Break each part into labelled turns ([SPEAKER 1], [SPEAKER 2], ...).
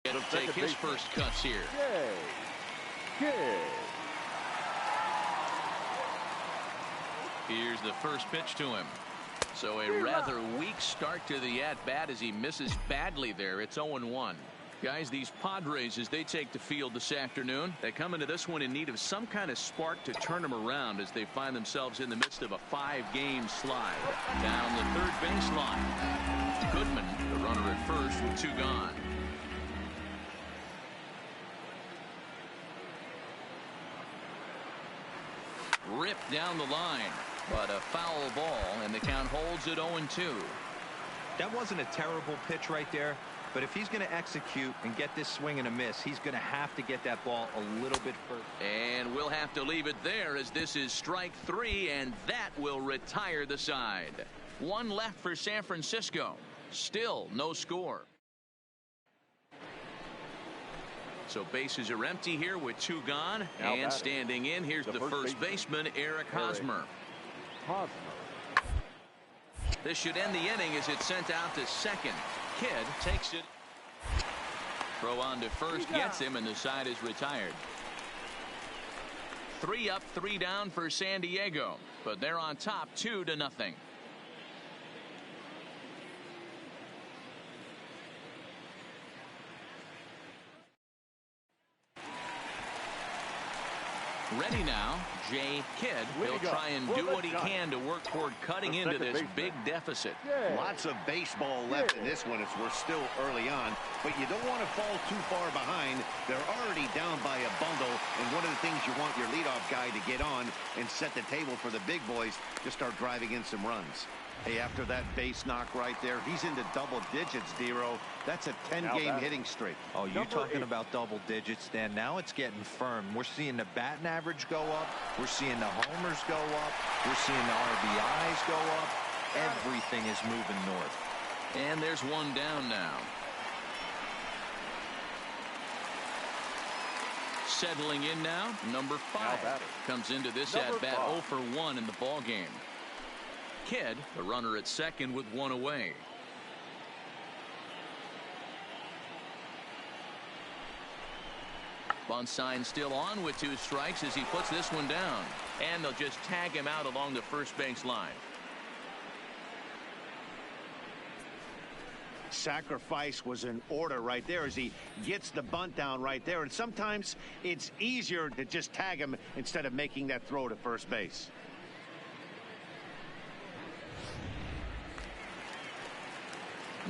[SPEAKER 1] It'll take his first cuts here. Here's the first pitch to him. So a rather weak start to the at-bat as he misses badly there. It's 0-1. Guys, these Padres, as they take the field this afternoon, they come into this one in need of some kind of spark to turn them around as they find themselves in the midst of a 5-game slide. Down the third baseline. Goodman, the runner at first with 2 gone. Ripped down the line, but a foul ball, and the count holds at 0-2.
[SPEAKER 2] That wasn't a terrible pitch right there, but if he's going to execute and get this swing and a miss, he's going to have to get that ball a little bit further.
[SPEAKER 1] And we'll have to leave it there as this is strike 3, and that will retire the side. 1 left for San Francisco. Still no score. So bases are empty here with 2 gone. And standing in, here's the first baseman, Eric Hosmer. This should end the inning as it's sent out to second. Kidd takes it. Throw on to first, gets him, and the side is retired. 3 up, 3 down for San Diego, but they're on top 2-0. Ready now, Jay Kidd. He'll try and do what he can to work toward cutting into this big deficit.
[SPEAKER 3] Lots of baseball left in this one as we're still early on, but you don't want to fall too far behind. They're already down by a bundle, and one of the things you want your leadoff guy to get on and set the table for the big boys to start driving in some runs. Hey, after that base knock right there, he's into double digits, Dero. That's a 10-game hitting streak.
[SPEAKER 2] Oh, you're talking about double digits, Dan. Now it's getting firm. We're seeing the batting average go up. We're seeing the homers go up. We're seeing the RBIs go up. Everything is moving north.
[SPEAKER 1] And there's 1 down now. Settling in now, number 5 comes into this at-bat 0 for 1 in the ball game. Kidd, the runner at second with 1 away. Bunt sign still on with 2 strikes as he puts this one down. And they'll just tag him out along the first base line.
[SPEAKER 3] Sacrifice was in order right there as he gets the bunt down right there. And sometimes it's easier to just tag him instead of making that throw to first base.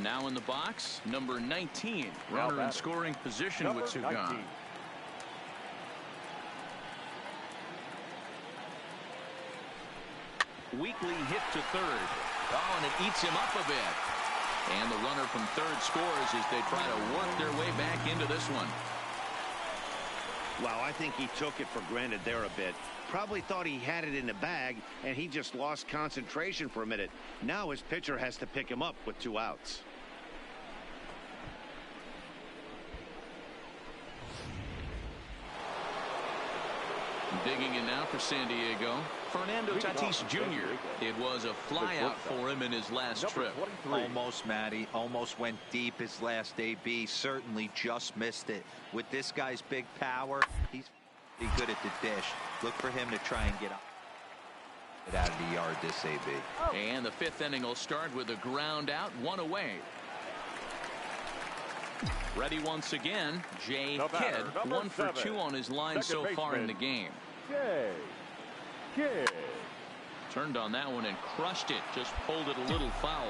[SPEAKER 1] Now in the box, number 19, runner in scoring position with 2 gone. Weakly hit to third. Oh, and it eats him up a bit. And the runner from third scores as they try to work their way back into this one.
[SPEAKER 3] Wow, I think he took it for granted there a bit. Probably thought he had it in the bag, and he just lost concentration for a minute. Now his pitcher has to pick him up with 2 outs.
[SPEAKER 1] Digging in now for San Diego, Fernando Tatis Jr. It was a flyout for him in his last trip.
[SPEAKER 2] Almost, Matty. Almost went deep his last AB. Certainly just missed it. With this guy's big power, he's pretty good at the dish. Look for him to try and get out of the yard this AB.
[SPEAKER 1] And the 5th inning will start with a ground out, 1 away. Ready once again, Jay Kidd, 1 for 2 on his line so far in the game.
[SPEAKER 4] Kidd.
[SPEAKER 1] Turned on that one and crushed it, just pulled it a little foul.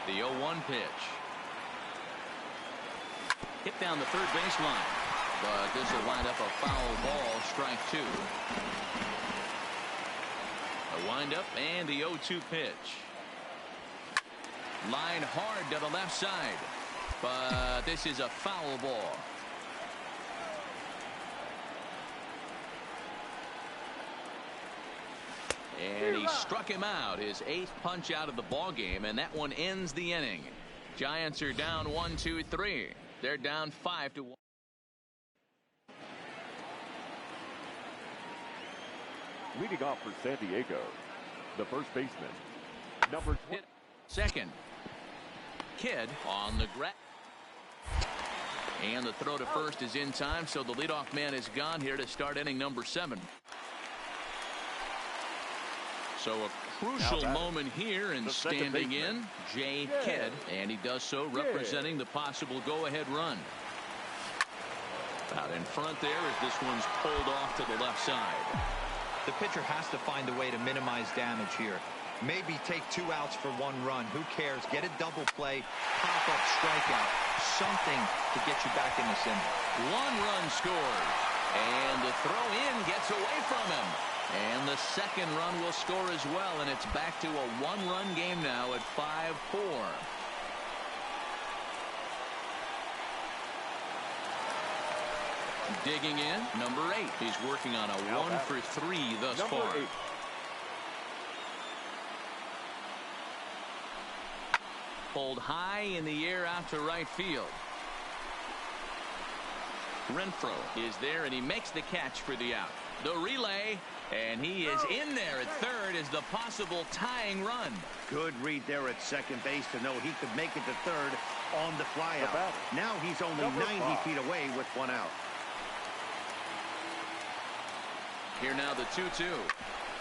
[SPEAKER 1] The 0-1 pitch. Hit down the third baseline, but this will wind up a foul ball, strike 2. A windup and the 0-2 pitch. Line hard to the left side, but this is a foul ball. And he struck him out, his 8th punch out of the ball game, and that one ends the inning. Giants are down 1-2-3. They're down 5-1.
[SPEAKER 4] Leading off for San Diego, the first baseman, number 20.
[SPEAKER 1] Second. Kidd on the ground. And the throw to first is in time, so the leadoff man is gone here to start inning number 7. So a crucial moment here, and standing in, Jay Kidd, and he does so representing the possible go-ahead run. Out in front there as this one's pulled off to the left side.
[SPEAKER 2] The pitcher has to find a way to minimize damage here. Maybe take 2 outs for 1 run. Who cares? Get a double play, pop-up strikeout, something to get you back in this inning.
[SPEAKER 1] 1 run scores, and the throw in gets away from him. And the second run will score as well, and it's back to a 1-run game now at 5-4. Digging in, number 8. He's working on a 1 for 3 thus far.
[SPEAKER 4] 8.
[SPEAKER 1] Pulled high in the air out to right field. Renfroe is there, and he makes the catch for the out. The relay, and he is in there at third as the possible tying run.
[SPEAKER 3] Good read there at second base to know he could make it to third on the flyout. Now he's only 90 feet away with 1 out.
[SPEAKER 1] Here now the 2-2.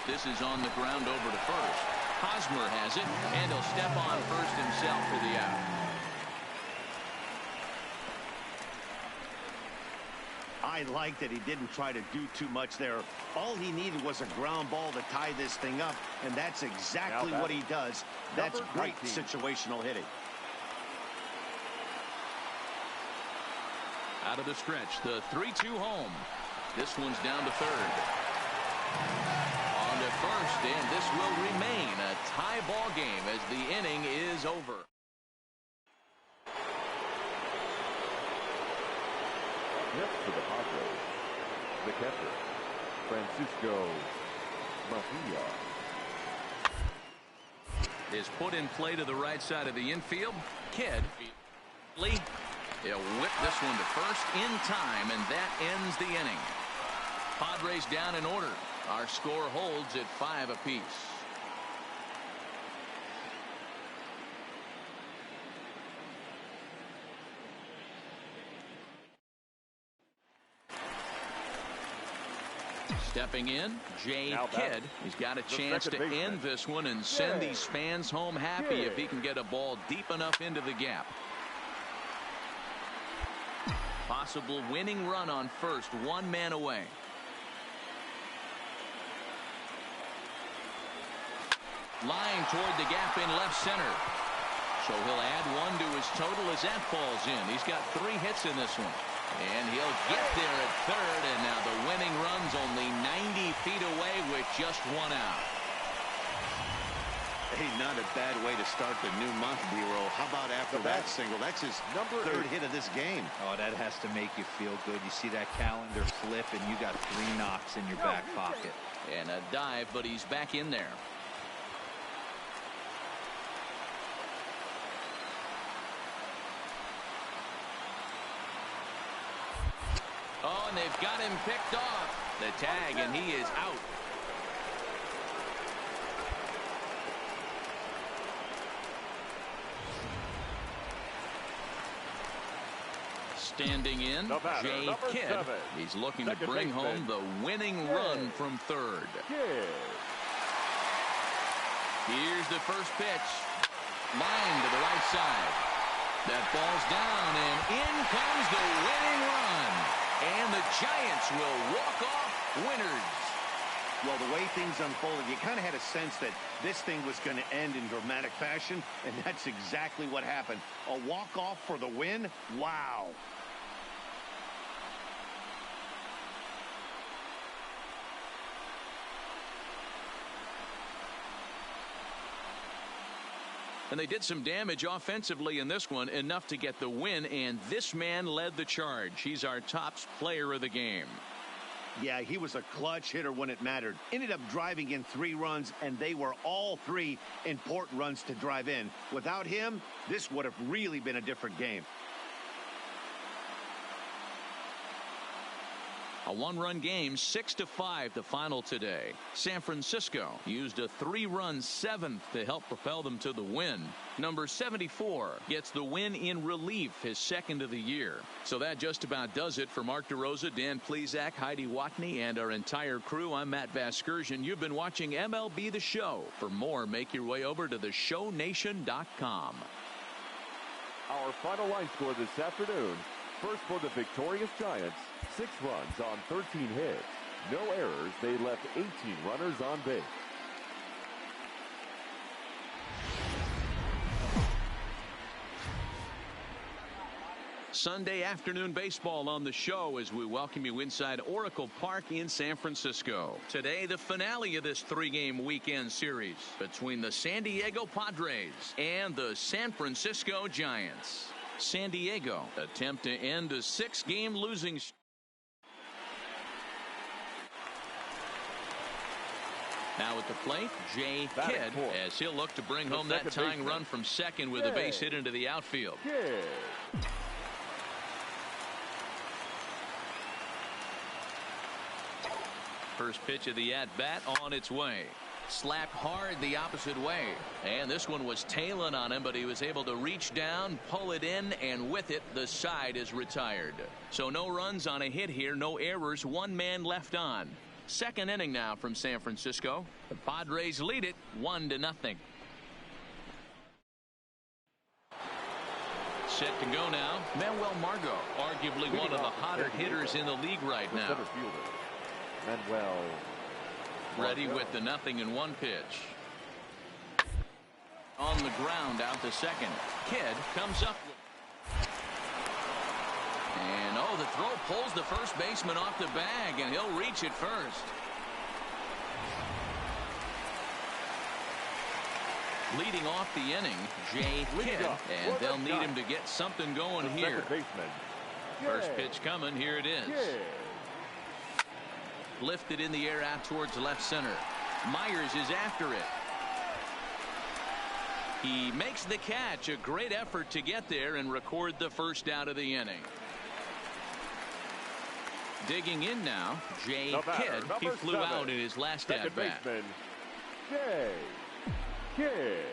[SPEAKER 1] This is on the ground over to first. Hosmer has it, and he'll step on first himself for the out.
[SPEAKER 3] I like that he didn't try to do too much there. All he needed was a ground ball to tie this thing up, and that's exactly what he does. That's great situational hitting.
[SPEAKER 1] Out of the stretch, the 3-2 home. This one's down to third. On to first, and this will remain a tie ball game as the inning is over.
[SPEAKER 4] Next to the Padres, the catcher, Francisco Mejia.
[SPEAKER 1] Is put in play to the right side of the infield. Kidd. He'll whip this one to first in time, and that ends the inning. Padres down in order. Our score holds at 5 apiece. Stepping in, Jay Kidd. He's got a chance to end this one and send these fans home happy if he can get a ball deep enough into the gap. Possible winning run on first, 1 man away. Line toward the gap in left center. So he'll add 1 to his total as that falls in. He's got 3 hits in this one. And he'll get there at third, and now the winning run's only 90 feet away with just 1 out.
[SPEAKER 3] Hey, not a bad way to start the new month, B-Roll. How about after that single? That's his third hit of this game.
[SPEAKER 2] Oh, that has to make you feel good. You see that calendar flip, and you got 3 knocks in your back pocket.
[SPEAKER 1] And a dive, but he's back in there. Oh, and they've got him picked off. The tag, and he is out. Standing in, Jay Kidd. He's looking to bring home the winning run from third. Here's the first pitch. Line to the right side. That ball's down, and in comes the winning run. And the Giants will walk off winners.
[SPEAKER 3] Well, the way things unfolded, you kind of had a sense that this thing was going to end in dramatic fashion, and that's exactly what happened. A walk-off for the win? Wow.
[SPEAKER 1] And they did some damage offensively in this one, enough to get the win, and this man led the charge. He's our top player of the game.
[SPEAKER 3] Yeah, he was a clutch hitter when it mattered. Ended up driving in 3 runs, and they were all 3 important runs to drive in. Without him, this would have really been a different game.
[SPEAKER 1] A one-run game, 6-5 the final today. San Francisco used a three-run seventh to help propel them to the win. Number 74 gets the win in relief, his second of the year. So that just about does it for Mark DeRosa, Dan Plesac, Heidi Watney, and our entire crew. I'm Matt Vasgersian. You've been watching MLB The Show. For more, make your way over to theshownation.com.
[SPEAKER 4] Our final line score this afternoon. First for the victorious Giants, 6 runs on 13 hits. No errors. They left 18 runners on base.
[SPEAKER 1] Sunday afternoon baseball on the show as we welcome you inside Oracle Park in San Francisco. Today, the finale of this three-game weekend series between the San Diego Padres and the San Francisco Giants. San Diego attempt to end a 6-game losing streak. Now at the plate, Jay Kidd, as he'll look to bring home that tying run from second with a base hit into the outfield. First pitch of the at-bat on its way. Slapped hard the opposite way. And this one was tailing on him, but he was able to reach down, pull it in, and with it, the side is retired. So no runs on a hit here, no errors, one man left on. Second inning now from San Francisco. The Padres lead it 1-0. Set to go now, Manuel Margot, arguably one of the hotter hitters in the league right now.
[SPEAKER 4] Manuel
[SPEAKER 1] ready with the 0-1 pitch. On the ground out to second. Kidd comes up. And oh, the throw pulls the first baseman off the bag, and he'll reach it first. Leading off the inning, Jay Kidd, and they'll need him to get something going here. First pitch coming, here it is. Lifted in the air out towards left center. Myers is after it. He makes the catch. A great effort to get there and record the first out of the inning. Digging in now, Jay Kidd. He flew out in his last at-bat.
[SPEAKER 4] Jay Kidd.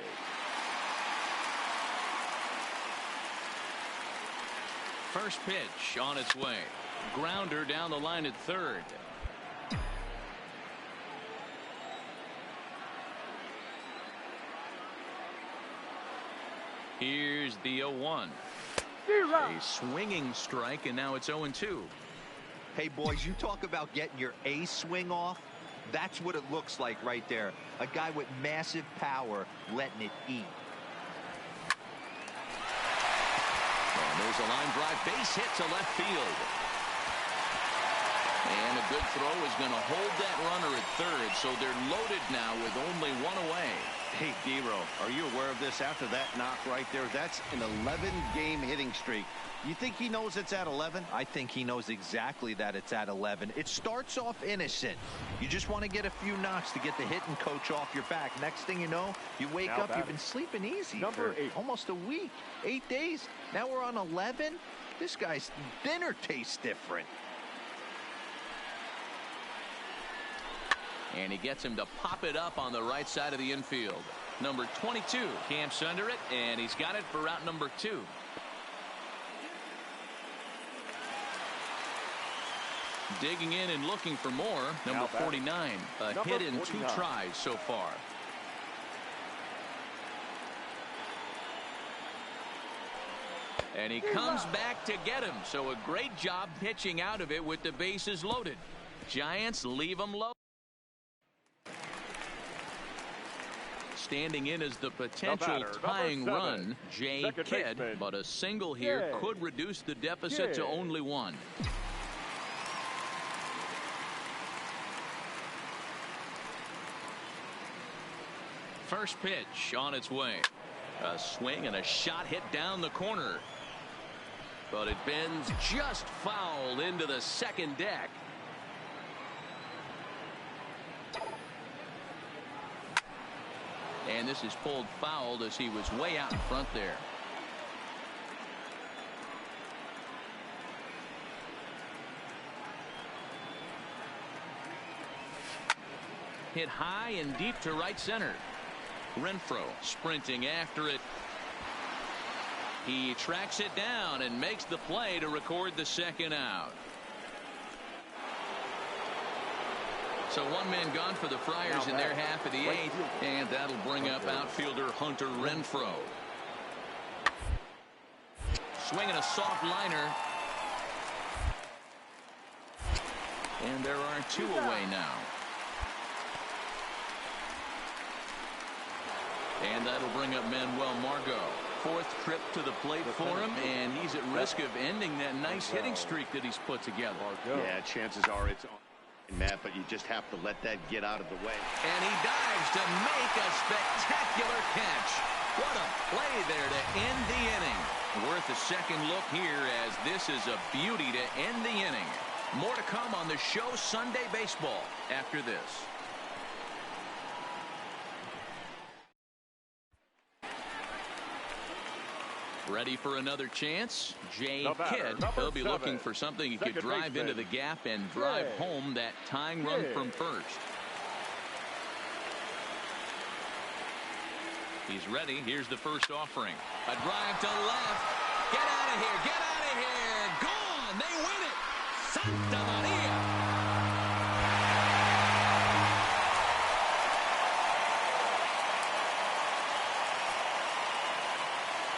[SPEAKER 1] First pitch on its way. Grounder down the line at third. Here's the 0-1. A swinging strike, and now it's 0-2.
[SPEAKER 2] Hey, boys, you talk about getting your A swing off. That's what it looks like right there. A guy with massive power letting it eat.
[SPEAKER 1] And there's a line drive. Base hit to left field. And a good throw is going to hold that runner at third, so they're loaded now with only one away.
[SPEAKER 3] Hey, Dero, are you aware of this after that knock right there? That's an 11-game hitting streak. You think he knows it's at 11?
[SPEAKER 2] I think he knows exactly that it's at 11. It starts off innocent. You just want to get a few knocks to get the hitting coach off your back. Next thing you know, you wake up, you've been sleeping easy for almost a week, 8 days. Now we're on 11. This guy's dinner tastes different.
[SPEAKER 1] And he gets him to pop it up on the right side of the infield. Number 22 camps under it, and he's got it for route number 2. Digging in and looking for more. Number 49, a hit in 2 tries so far. And he comes back to get him. So a great job pitching out of it with the bases loaded. Giants leave him low. Standing in as the potential tying run, Jay Kidd, but a single here could reduce the deficit to only 1. First pitch on its way. A swing and a shot hit down the corner. But it bends just foul into the second deck. And this is pulled foul as he was way out in front there. hit high and deep to right center. Renfroe sprinting after it. He tracks it down and makes the play to record the second out. So one man gone for the Friars in their half of the eighth, and that'll bring up outfielder Hunter Renfroe. Swinging a soft liner. And there are two away now. And that'll bring up Manuel Margot. Fourth trip to the plate for him, and he's at risk of ending that nice hitting streak that he's put together.
[SPEAKER 3] Yeah, chances are it's on, Matt, but you just have to let that get out of the way.
[SPEAKER 1] And he dives to make a spectacular catch. What a play there to end the inning. Worth a second look here, as this is a beauty to end the inning. More to come on the show Sunday Baseball after this. Ready for another chance? Jay Kidd. He'll be looking for something he could drive into the gap and drive home that tying run from first. He's ready. Here's the first offering. A drive to left. Get out of here. Get out of here. Gone. They win it. Santa Maria.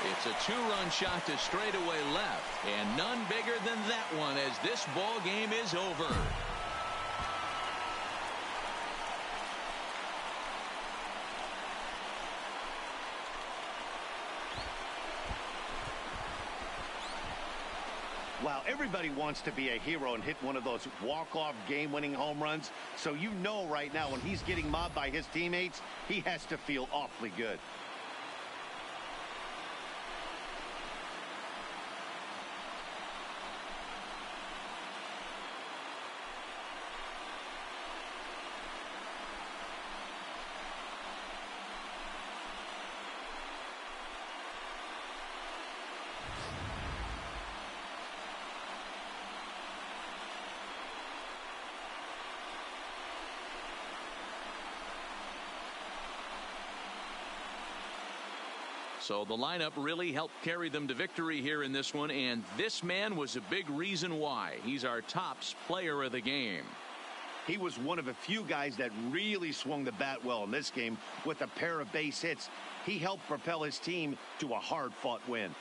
[SPEAKER 1] It's a two-run shot to straightaway left, and none bigger than that one as this ball game is over.
[SPEAKER 3] Wow, everybody wants to be a hero and hit one of those walk-off game-winning home runs. So you know right now when he's getting mobbed by his teammates, he has to feel awfully good.
[SPEAKER 1] So the lineup really helped carry them to victory here in this one, and this man was a big reason why. He's our tops player of the game.
[SPEAKER 3] He was one of a few guys that really swung the bat well in this game with a pair of base hits. He helped propel his team to a hard-fought win.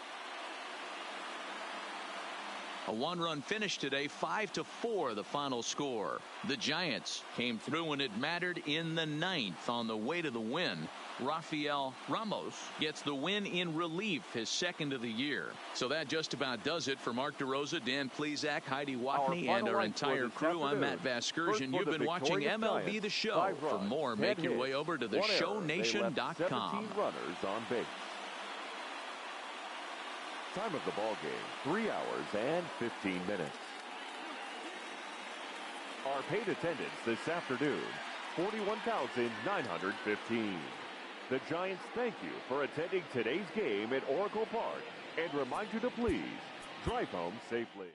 [SPEAKER 1] A one-run finish today, 5-4 the final score. The Giants came through when it mattered in the ninth on the way to the win. Rafael Ramos gets the win in relief, his second of the year. So that just about does it for Mark DeRosa, Dan Plesac, Heidi Watney, and our entire crew. I'm Matt Vasgersian. You've been watching MLB The Show. For more, make your way over to theshownation.com.
[SPEAKER 4] Runners on base. Time of the ball game, 3 hours and 15 minutes. Our paid attendance this afternoon, 41,915. The Giants thank you for attending today's game at Oracle Park and remind you to please drive home safely.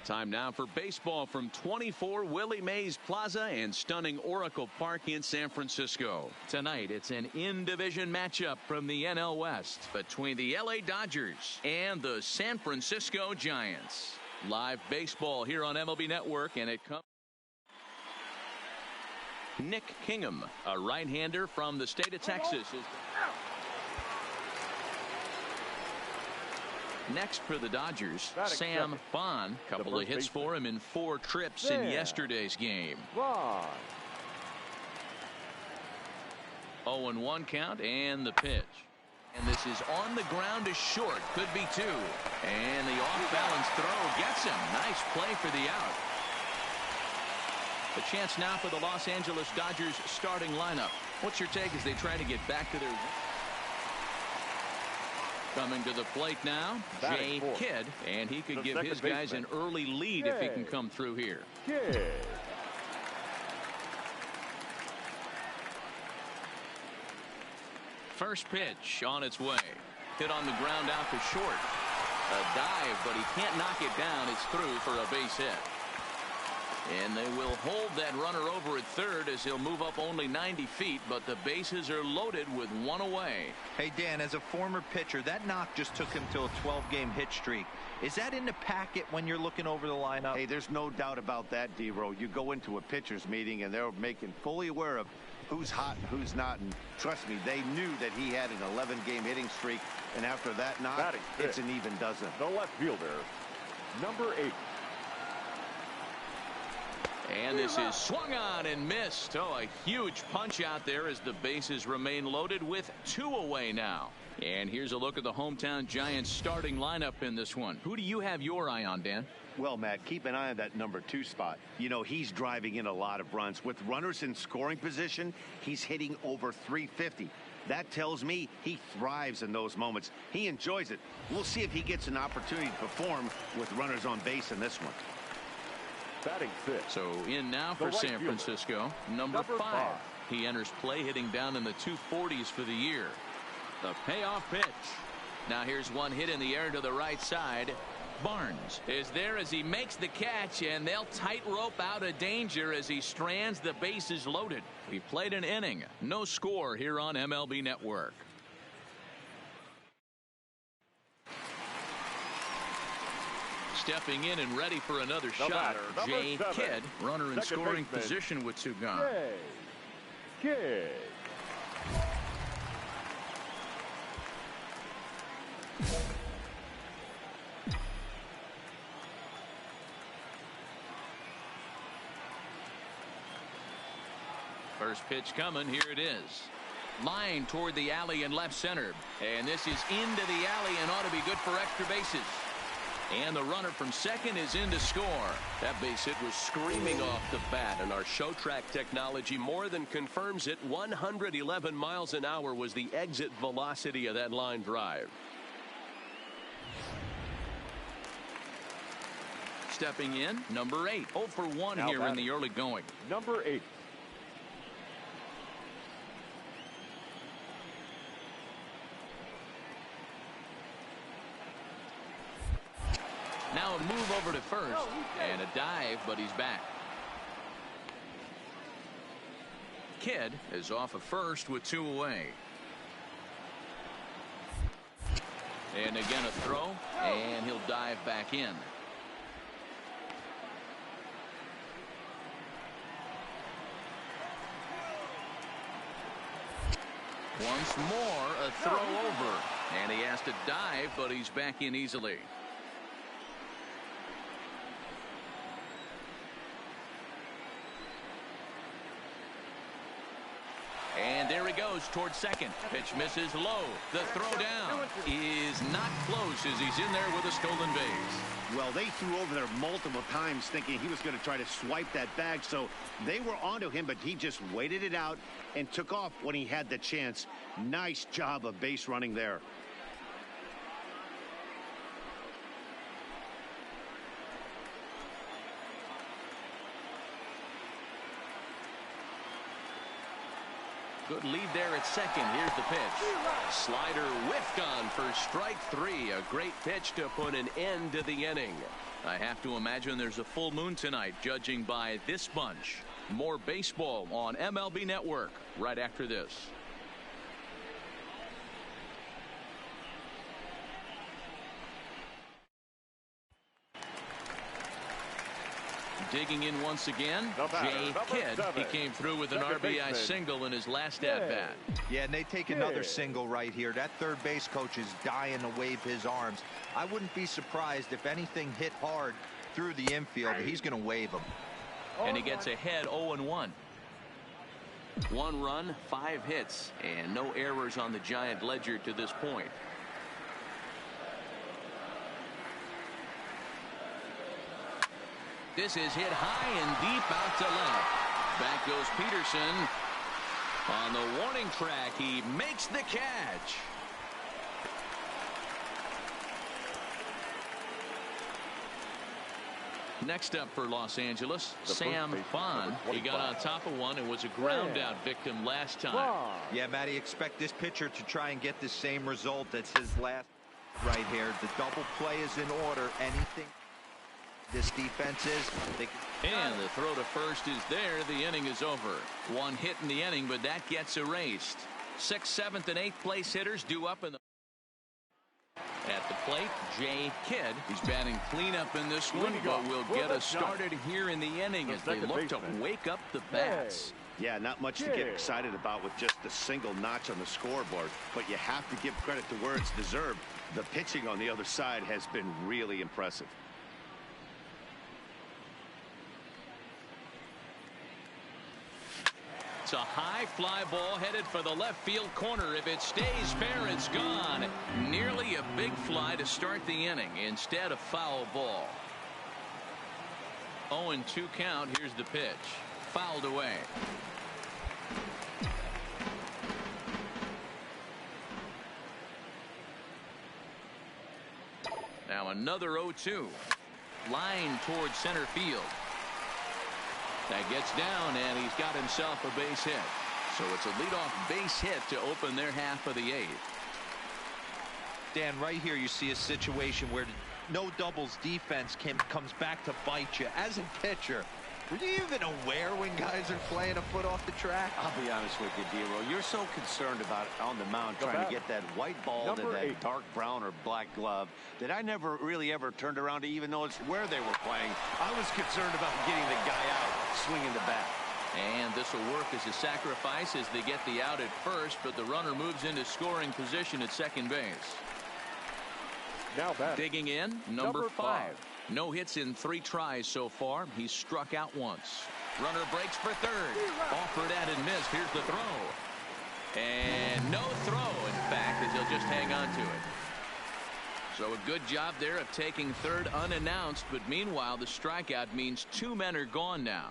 [SPEAKER 1] Time now for baseball from 24 Willie Mays Plaza and stunning Oracle Park in San Francisco. Tonight, it's an in-division matchup from the NL West between the LA Dodgers and the San Francisco Giants. Live baseball here on MLB Network, and it comes. Nick Kingham, a right-hander from the state of Texas, is next for the Dodgers. Sam Bond, couple of hits for him in 4 trips in yesterday's game. 0-1 count, and the pitch. And this is on the ground to short. Could be 2. And the off-balance throw gets him. Nice play for the out. A chance now for the Los Angeles Dodgers starting lineup. What's your take as they try to get back to their... Coming to the plate now, Jay Kidd, and he could give his guys an early lead if he can come through here. First pitch on its way. Hit on the ground out to short. A dive, but he can't knock it down. It's through for a base hit. And they will hold that runner over at third as he'll move up only 90 feet, but the bases are loaded with 1 away.
[SPEAKER 2] Hey, Dan, as a former pitcher, that knock just took him to a 12-game hit streak. Is that in the packet when you're looking over the lineup?
[SPEAKER 3] Hey, there's no doubt about that, D-Row. You go into a pitcher's meeting, and they're making fully aware of who's hot and who's not. And trust me, they knew that he had an 11-game hitting streak. And after that knock, it's an even dozen.
[SPEAKER 4] The left fielder, number 8.
[SPEAKER 1] And this is swung on and missed. Oh, a huge punch out there as the bases remain loaded with 2 away now. And here's a look at the hometown Giants starting lineup in this one. Who do you have your eye on, Dan?
[SPEAKER 3] Well, Matt, keep an eye on that number 2 spot. You know, he's driving in a lot of runs. With runners in scoring position, he's hitting over 350. That tells me he thrives in those moments. He enjoys it. We'll see if he gets an opportunity to perform with runners on base in this one.
[SPEAKER 4] Batting 6.
[SPEAKER 1] So in now for San Francisco, number 5. He enters play hitting down in the 240s for the year. The payoff pitch. Now here's one hit in the air to the right side. Barnes is there as he makes the catch, and they'll tightrope out of danger as he strands the bases loaded. He played an inning. No score here on MLB Network. Stepping in and ready for another shot, Jay Kidd, runner in scoring position with 2 gone.
[SPEAKER 4] Kidd.
[SPEAKER 1] First pitch coming. Here it is. Line toward the alley in left center. And this is into the alley and ought to be good for extra bases. And the runner from second is in to score.
[SPEAKER 5] That base hit was screaming off the bat, and our show track technology more than confirms it. 111 miles an hour was the exit velocity of that line drive.
[SPEAKER 1] Stepping in, number 8. 0 for 1 here in the early going.
[SPEAKER 4] Number 8.
[SPEAKER 1] Now a move over to first, and a dive, but he's back. Kidd is off of first with 2 away. And again a throw, and he'll dive back in. Once more, a throw over, and he has to dive, but he's back in easily. And there he goes towards second. Pitch misses low. The throw down is not close as he's in there with a stolen base.
[SPEAKER 3] Well, they threw over there multiple times thinking he was going to try to swipe that bag. So they were onto him, but he just waited it out and took off when he had the chance. Nice job of base running there.
[SPEAKER 1] Good lead there at second. Here's the pitch.
[SPEAKER 5] Slider whiffed on for strike 3. A great pitch to put an end to the inning.
[SPEAKER 1] I have to imagine there's a full moon tonight, judging by this bunch. More baseball on MLB Network right after this. Digging in once again, Jay Kidd. He came through with an RBI single in his last at-bat.
[SPEAKER 2] Yeah, and they take another single right here. That third base coach is dying to wave his arms. I wouldn't be surprised if anything hit hard through the infield. He's going to wave them.
[SPEAKER 1] And he gets ahead 0-1. 1 run, 5 hits, and no errors on the Giant ledger to this point. This is hit high and deep out to left. Back goes Peterson. On the warning track, he makes the catch. Next up for Los Angeles, Sam Fon. He got on top of one and was a ground out victim last time.
[SPEAKER 2] Yeah, Matty, expect this pitcher to try and get the same result as his last right here. The double play is in order. Anything this defense is.
[SPEAKER 1] And the throw to first is there. The inning is over. 1 hit in the inning, but that gets erased. 6th, 7th, and 8th place hitters due up in the. At the plate, Jay Kidd. He's batting cleanup in this one, but will get us started here in the inning as they look to wake up the bats.
[SPEAKER 3] Yeah, not much to get excited about with just a single notch on the scoreboard, but you have to give credit to where it's deserved. The pitching on the other side has been really impressive.
[SPEAKER 1] It's a high fly ball headed for the left field corner. If it stays fair, it's gone. Nearly a big fly to start the inning. Instead, a foul ball. 0-2 count. Here's the pitch. Fouled away. Now another 0-2. Line towards center field. That gets down, and he's got himself a base hit. So it's a leadoff base hit to open their half of the 8th.
[SPEAKER 2] Dan, right here you see a situation where no doubles defense comes back to bite you. As a pitcher, were you even aware when guys are playing a foot off the track?
[SPEAKER 6] I'll be honest with you, D-Roll. You're so concerned about on the mound trying to get that white ball to that dark brown or black glove that I never really ever turned around to even notice where they were playing. I was concerned about getting the guy out swinging the bat.
[SPEAKER 1] And this will work as a sacrifice as they get the out at first, but the runner moves into scoring position at second base.
[SPEAKER 4] Now
[SPEAKER 1] digging in, number 5. No hits in 3 tries so far. He's struck out once. Runner breaks for third. Offered at and missed. Here's the throw. And no throw, in fact, as he'll just hang on to it. So a good job there of taking third unannounced, but meanwhile the strikeout means 2 men are gone now.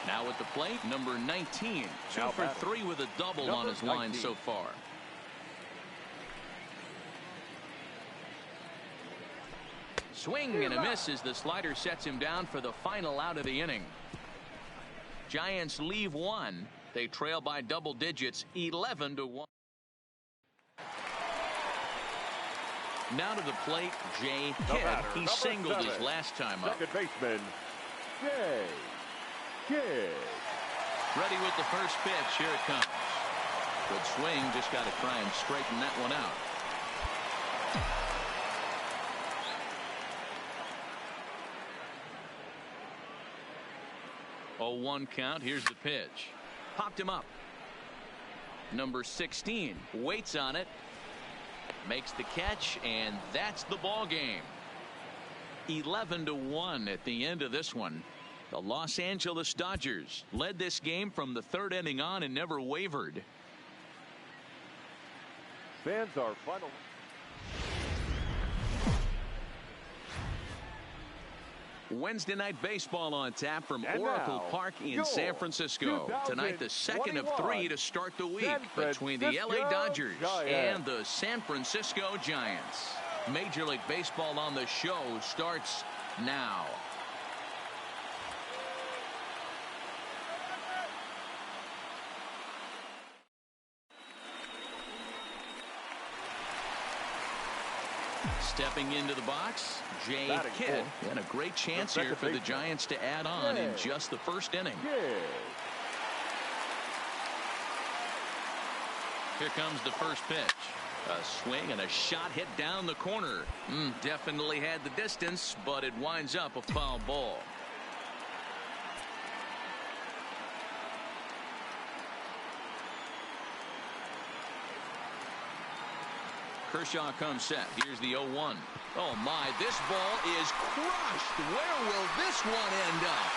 [SPEAKER 1] Now at the plate, number 19. 2 for 3 with a double on his line so far. Swing and a miss as the slider sets him down for the final out of the inning. Giants leave 1. They trail by double digits, 11-1. Now to the plate, Jay Kidd. He singled his last time up.
[SPEAKER 4] Second baseman, Jay Kidd.
[SPEAKER 1] Ready with the first pitch. Here it comes. Good swing. Just got to try and straighten that one out. Oh, 1 count. Here's the pitch. Popped him up. Number 16 waits on it. Makes the catch, and that's the ball game. 11-1 at the end of this one. The Los Angeles Dodgers led this game from the 3rd inning on and never wavered.
[SPEAKER 4] Fans are final.
[SPEAKER 1] Wednesday night baseball on tap from Oracle Park in San Francisco. Tonight, the second of 3 to start the week between the LA Dodgers and the San Francisco Giants. Major League Baseball on the show starts now. Stepping into the box, Jay Kidd. And a great chance here for the Giants to add on in just the first inning. Here comes the first pitch. A swing and a shot hit down the corner. Definitely had the distance, but it winds up a foul ball. Kershaw comes set. Here's the 0-1. Oh my, this ball is crushed. Where will this one end up?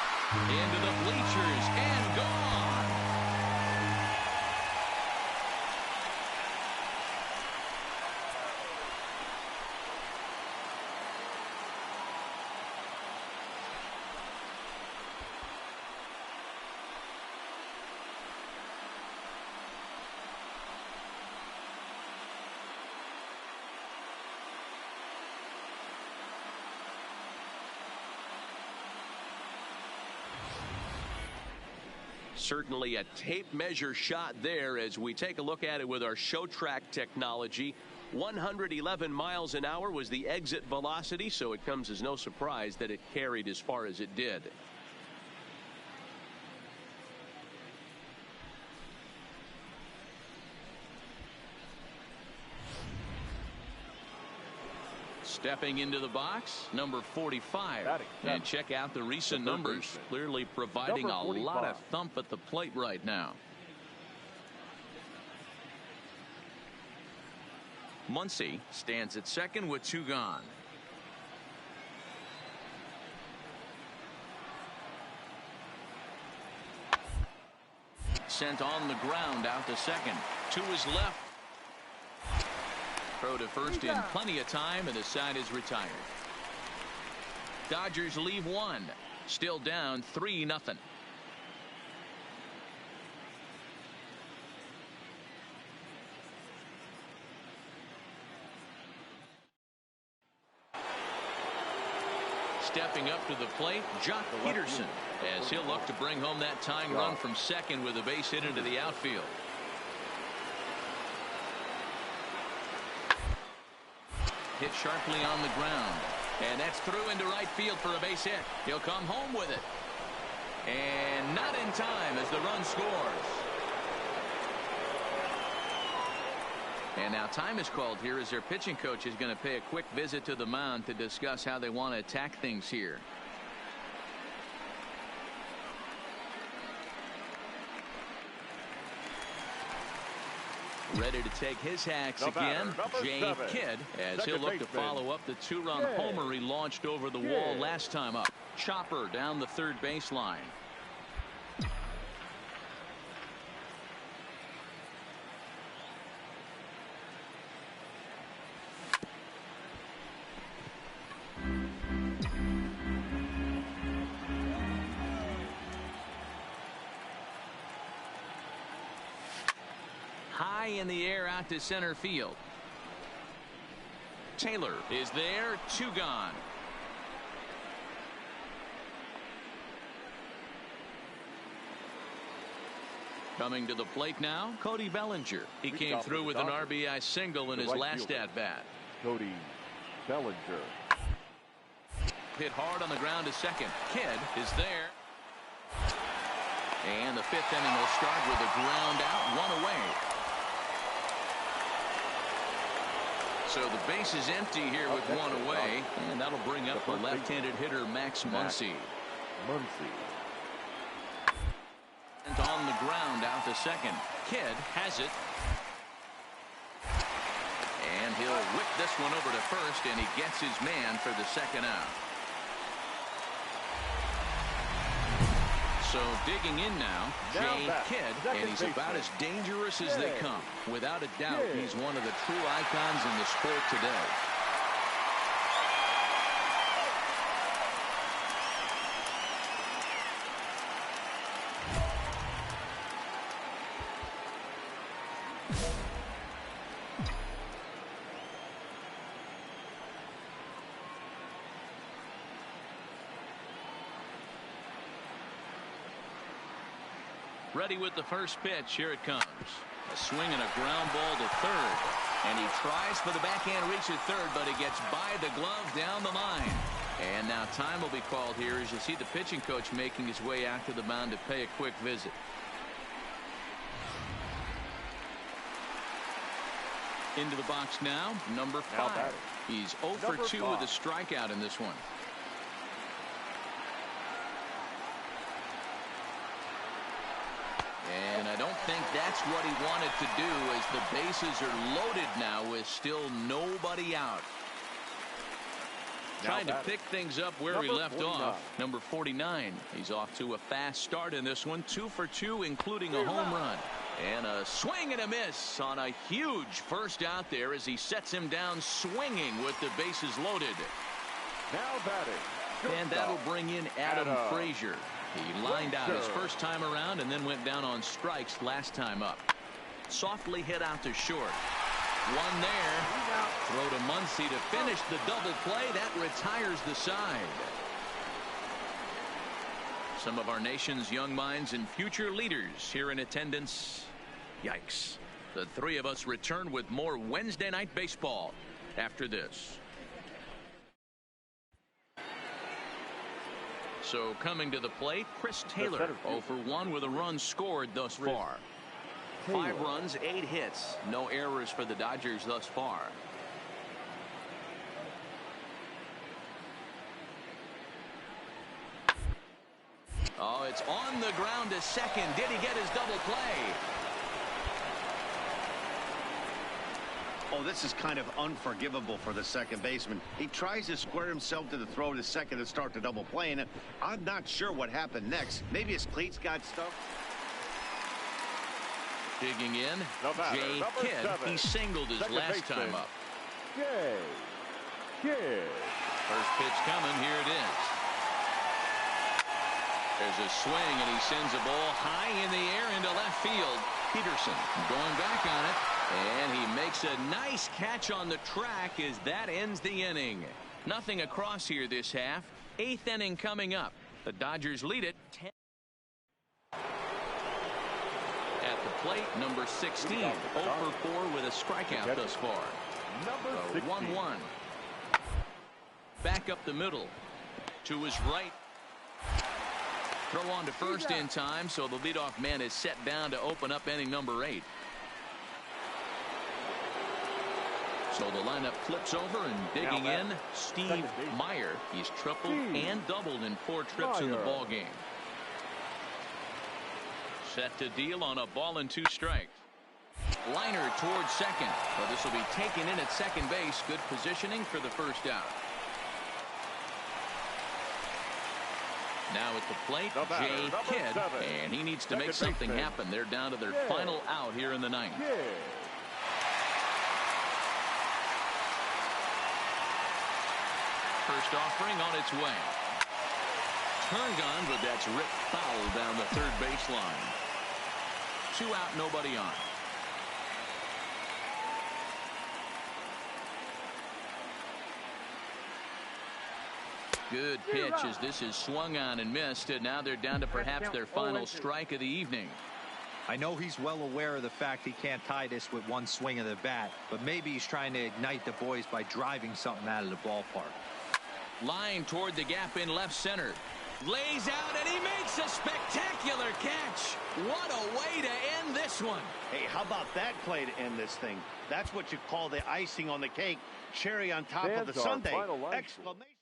[SPEAKER 1] Into the bleachers and gone.
[SPEAKER 5] Certainly a tape measure shot there as we take a look at it with our show track technology. 111 miles an hour was the exit velocity, so it comes as no surprise that it carried as far as it did.
[SPEAKER 1] Stepping into the box, number 45. And check out the recent numbers. Clearly providing a lot of thump at the plate right now. Muncy stands at second with 2 gone. Sent on the ground out to second. 2 is left. Throw to first in plenty of time, and the side is retired. Dodgers leave 1. Still down 3-0. Stepping up to the plate, Jock Peterson, as he'll look to bring home that tying run from second with a base hit into the outfield. Hit sharply on the ground, and that's through into right field for a base hit. He'll come home with it, and not in time as the run scores. And now time is called here as their pitching coach is going to pay a quick visit to the mound to discuss how they want to attack things here. Ready to take his hacks again, Jay Kidd, as he'll look to follow up the 2-run homer he launched over the wall last time up. Chopper down the third baseline. High in the air out to center field. Taylor is there, 2 gone. Coming to the plate now, Cody Bellinger. He came through with an RBI single in his last at-bat.
[SPEAKER 4] Cody Bellinger.
[SPEAKER 1] Hit hard on the ground to second. Kidd is there. And the 5th inning will start with a ground out, 1 away. So the base is empty here with 1 away, and that'll bring up the left-handed hitter Max Muncy. And on the ground out to second. Kidd has it. And he'll whip this one over to first, and he gets his man for the second out. So digging in now, Jay Kidd, and he's about as dangerous as they come. Without a doubt, he's one of the true icons in the sport today. Ready with the first pitch. Here it comes. A swing and a ground ball to third. And he tries for the backhand reach at third, but he gets by the glove down the line. And now time will be called here as you see the pitching coach making his way out to the mound to pay a quick visit. Into the box now, number 5. He's 0 for 2 with a strikeout in this one. And I don't think that's what he wanted to do, as the bases are loaded now with still nobody out. Trying to pick things up where he left off. Number 49. He's off to a fast start in this one. 2 for 2, including a home run. And a swing and a miss on a huge first out there as he sets him down swinging with the bases loaded.
[SPEAKER 4] Now batting.
[SPEAKER 1] And that'll bring in Adam Frazier. He lined out his first time around and then went down on strikes last time up. Softly hit out to short. One there. Throw to Muncy to finish the double play. That retires the side. Some of our nation's young minds and future leaders here in attendance. Yikes. The three of us return with more Wednesday Night Baseball after this. So coming to the plate, Chris Taylor, 0 for 1 with a run scored thus far. 5 runs, 8 hits. No errors for the Dodgers thus far. Oh, it's on the ground to second. Did he get his double play?
[SPEAKER 3] Oh, this is kind of unforgivable for the second baseman. He tries to square himself to the throw to second to start the double play, and I'm not sure what happened next. Maybe his cleats got stuck.
[SPEAKER 1] Digging in, Jay Kidd. He singled his last time up.
[SPEAKER 4] Jay Kidd.
[SPEAKER 1] First pitch coming. Here it is. There's a swing, and he sends a ball high in the air into left field. Peterson going back on it, and he makes a nice catch on the track as that ends the inning. Nothing across here this half. 8th inning coming up. The Dodgers lead it 10. At the plate, number 16, 0 for 4 with a strikeout thus far.
[SPEAKER 4] Number
[SPEAKER 1] 1-1. Back up the middle to his right. Throw on to first in time, so the leadoff man is set down to open up inning number 8. So the lineup flips over, and digging in, Steve Meyer. He's tripled and doubled in 4 trips in the ball game. Set to deal on a ball and 2 strikes. Liner towards second. Well, this will be taken in at second base. Good positioning for the first out. Now at the plate, Jay Kidd, and he needs to make something happen. They're down to their final out here in the 9th. First offering on its way. Turned on, but that's ripped foul down the third baseline. 2 out, nobody on. Good pitch as this is swung on and missed, and now they're down to perhaps their final strike of the evening.
[SPEAKER 2] I know he's well aware of the fact he can't tie this with 1 swing of the bat, but maybe he's trying to ignite the boys by driving something out of the ballpark.
[SPEAKER 1] Line toward the gap in left center. Lays out, and he makes a spectacular catch. What a way to end this one.
[SPEAKER 3] Hey, how about that play to end this thing? That's what you call the icing on the cake. Cherry on top of the sundae. Exclamation.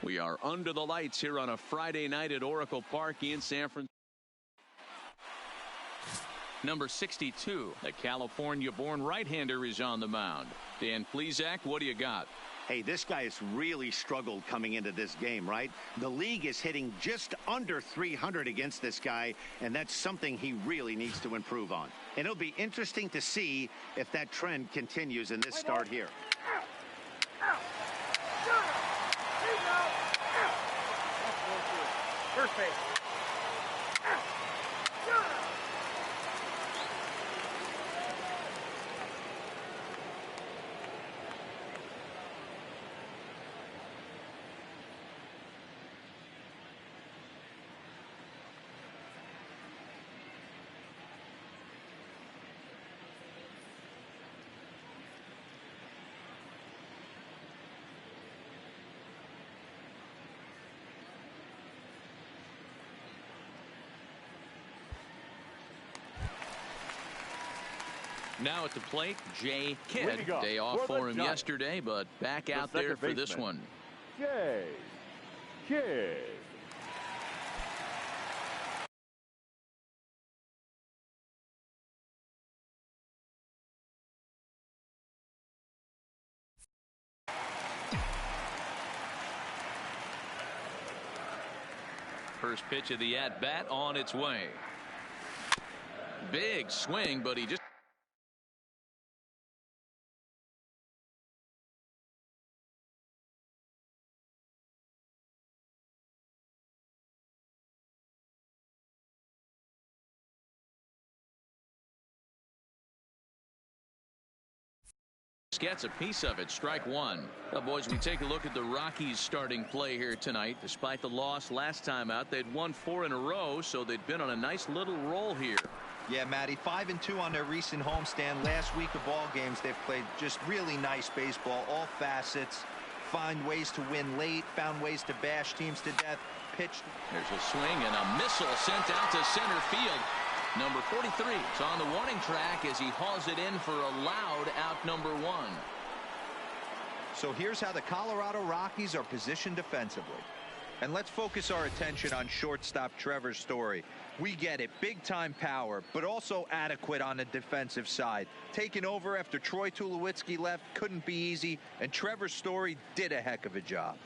[SPEAKER 1] We are under the lights here on a Friday night at Oracle Park in San Francisco. Number 62, the California-born right-hander, is on the mound. Dan Plesac, what do you got?
[SPEAKER 3] Hey, this guy has really struggled coming into this game, right? The league is hitting just under 300 against this guy, and that's something he really needs to improve on. And it'll be interesting to see if that trend continues in this start here.
[SPEAKER 7] First base.
[SPEAKER 1] Now at the plate, Jay Kidd. Day off for him yesterday, but back out there for this one.
[SPEAKER 4] Jay Kidd.
[SPEAKER 1] First pitch of the at-bat on its way. Big swing, but he just gets a piece of it. Strike one. Well, boys, we take a look at the Rockies starting play here tonight. Despite the loss last time out, they'd won 4 in a row, so they'd been on a nice little roll here.
[SPEAKER 2] Yeah, Matty, 5-2 on their recent homestand. Last week of ball games, they've played just really nice baseball, all facets. Find ways to win late, found ways to bash teams to death, pitched.
[SPEAKER 1] There's a swing and a missile sent out to center field. Number 43 is on the warning track as he hauls it in for a loud out number 1.
[SPEAKER 2] So here's how the Colorado Rockies are positioned defensively. And let's focus our attention on shortstop Trevor Story. We get it, big-time power, but also adequate on the defensive side. Taking over after Troy Tulowitzki left couldn't be easy, and Trevor Story did a heck of a job.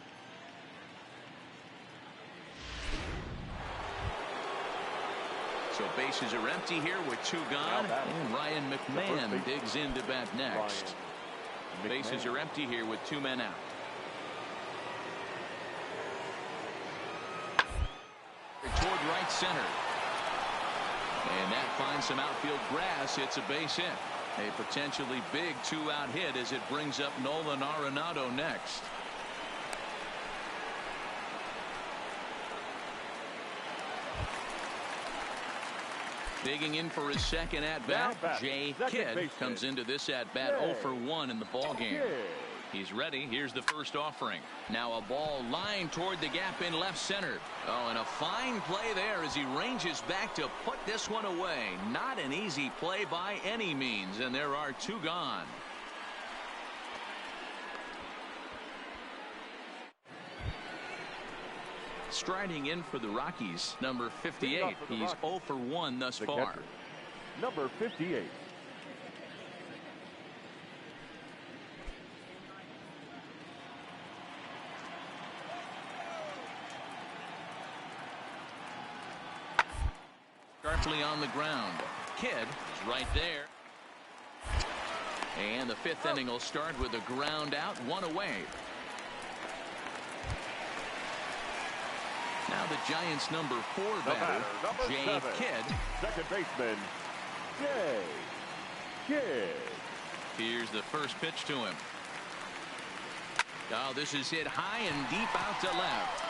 [SPEAKER 1] So bases are empty here with 2 gone. And Ryan McMahon digs in to bat next. Bases are empty here with 2 men out. Toward right center. And that finds some outfield grass. It's a base hit. A potentially big 2-out hit as it brings up Nolan Arenado next. Digging in for his second at-bat, Jay Kidd comes into this at-bat 0 for 1 in the ballgame. He's ready. Here's the first offering. Now a ball lined toward the gap in left center. Oh, and a fine play there as he ranges back to put this one away. Not an easy play by any means, and there are 2 gone. Striding in for the Rockies, number 58. He's 0 for 1 thus far.
[SPEAKER 4] Catcher, number 58.
[SPEAKER 1] Sharply on the ground. Kidd is right there. And the 5th inning will start with a ground out, 1 away. Now the Giants' number 4 batter, Jay Kidd.
[SPEAKER 4] Second baseman, Jay Kidd.
[SPEAKER 1] Here's the first pitch to him. Oh, this is hit high and deep out to left.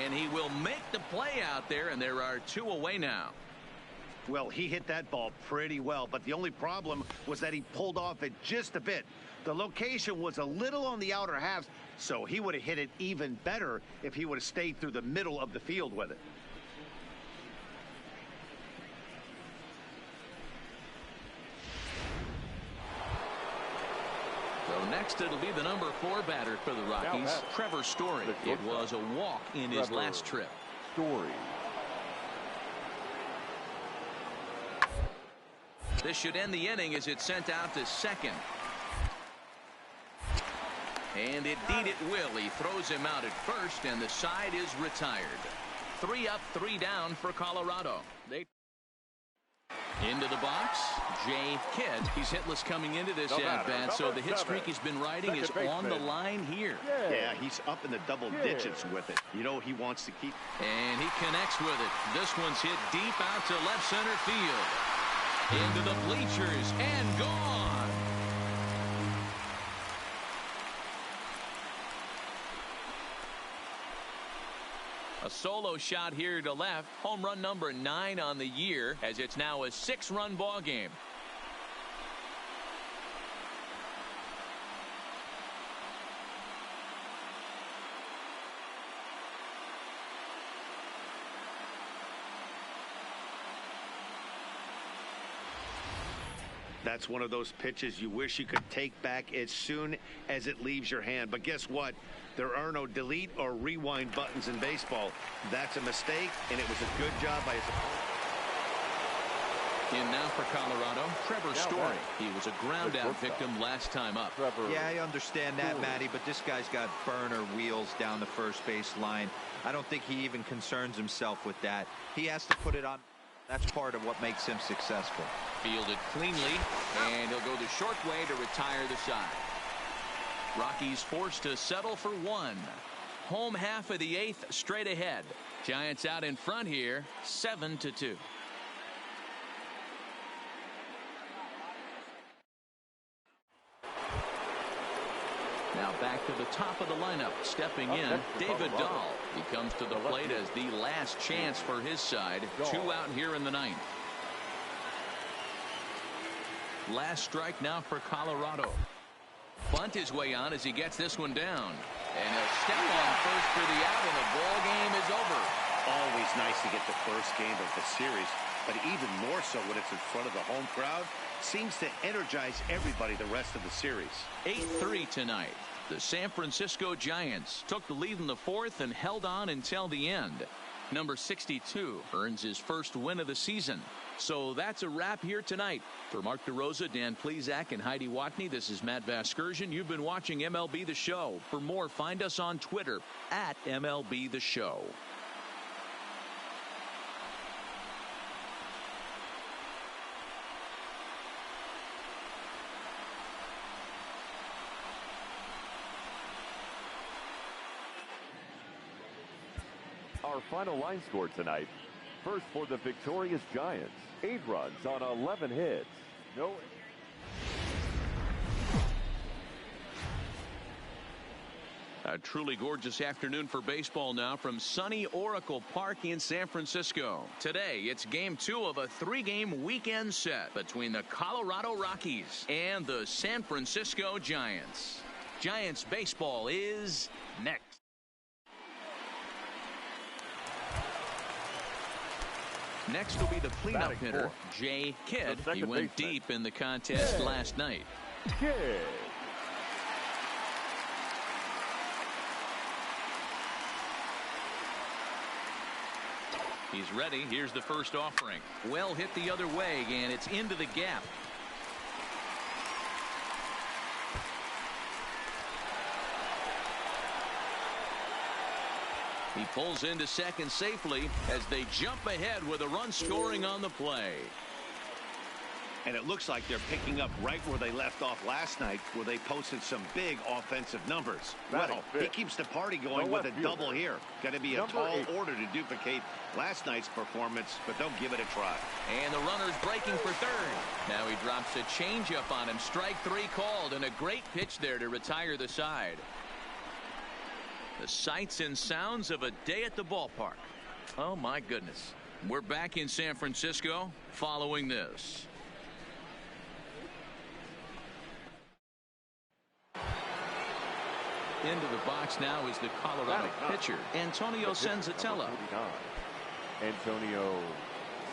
[SPEAKER 1] And he will make the play out there, and there are 2 away now.
[SPEAKER 3] Well, he hit that ball pretty well, but the only problem was that he pulled off it just a bit. The location was a little on the outer half, so he would have hit it even better if he would have stayed through the middle of the field with it.
[SPEAKER 1] So Next, it'll be the number 4 batter for the Rockies, Trevor Story. It was a walk in his last trip.
[SPEAKER 4] Story.
[SPEAKER 1] This should end the inning as it's sent out to second. And indeed it will. He throws him out at first, and the side is retired. 3 up, 3 down for Colorado. Into the box, Jay Kidd. He's hitless coming into this at-bat, so the hit streak he's been riding is on the line here.
[SPEAKER 3] Yeah, he's up in the double digits with it. You know he wants to keep.
[SPEAKER 1] And he connects with it. This one's hit deep out to left center field. Into the bleachers and gone. A solo shot here to left. Home run number 9 on the year, as it's now a 6-run ball game.
[SPEAKER 3] That's one of those pitches you wish you could take back as soon as it leaves your hand. But guess what? There are no delete or rewind buttons in baseball. That's a mistake, and it was a good job by his.
[SPEAKER 1] In now for Colorado, Trevor Story. He was a ground-out victim last time up.
[SPEAKER 2] Yeah, I understand that, Matty, but this guy's got burner wheels down the first base line. I don't think he even concerns himself with that. He has to put it on. That's part of what makes him successful.
[SPEAKER 1] Fielded cleanly, and he'll go the short way to retire the side. Rockies forced to settle for 1. Home half of the 8th straight ahead. Giants out in front here, 7-2. Now back to the top of the lineup. Stepping in, David Dahl. He comes to the plate as the last chance for his side. 2 out here in the 9th. Last strike now for Colorado. Bunt his way on as he gets this one down. And he'll step on first for the out, and the ball game is over.
[SPEAKER 3] Always nice to get the first game of the series, but even more so when it's in front of the home crowd. Seems to energize everybody the rest of the series.
[SPEAKER 1] 8-3 tonight. The San Francisco Giants took the lead in the 4th and held on until the end. Number 62 earns his first win of the season. So that's a wrap here tonight. For Mark DeRosa, Dan Plesac, and Heidi Watney, this is Matt Vasgersian. You've been watching MLB The Show. For more, find us on Twitter at MLB The Show.
[SPEAKER 4] Our final line score tonight. First for the victorious Giants. 8 runs on 11 hits. No.
[SPEAKER 1] A truly gorgeous afternoon for baseball now from sunny Oracle Park in San Francisco. Today, it's game 2 of a 3-game weekend set between the Colorado Rockies and the San Francisco Giants. Giants baseball is next. Next will be the cleanup hitter, Jay Kidd. He went deep in the contest last night.
[SPEAKER 4] Kidd.
[SPEAKER 1] He's ready. Here's the first offering. Well hit the other way, and it's into the gap. He pulls into second safely as they jump ahead with a run scoring on the play.
[SPEAKER 3] And it looks like they're picking up right where they left off last night, where they posted some big offensive numbers. Well, he keeps the party going with a double here. Going to be a tall order to duplicate last night's performance, but they'll give it a try.
[SPEAKER 1] And the runner's breaking for third. Now he drops a changeup on him. Strike 3 called, and a great pitch there to retire the side. The sights and sounds of a day at the ballpark. Oh, my goodness. We're back in San Francisco following this. Into the box now is the Colorado pitcher, Antonio Senzatella.
[SPEAKER 4] Antonio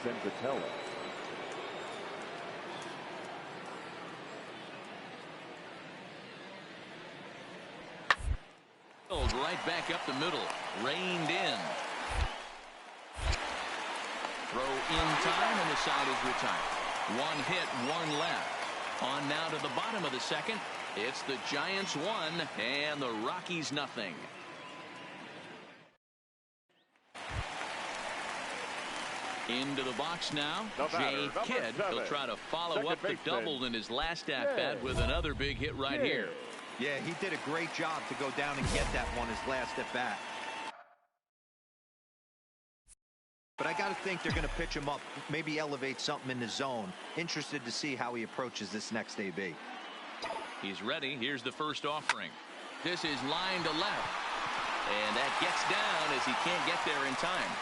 [SPEAKER 4] Senzatella.
[SPEAKER 1] right back up the middle. Reined in. Throw in time, and the side is retired. One hit, one left. On now to the bottom of the second. It's the Giants 1 and the Rockies nothing. Into the box now, Jay Kidd. He'll try to follow up the double in his last at-bat with another big hit right here.
[SPEAKER 2] Yeah, he did a great job to go down and get that one his last at-bat. But I got to think they're going to pitch him up, maybe elevate something in the zone. Interested to see how he approaches this next AB.
[SPEAKER 1] He's ready. Here's the first offering. This is line to left. And that gets down as he can't get there in time.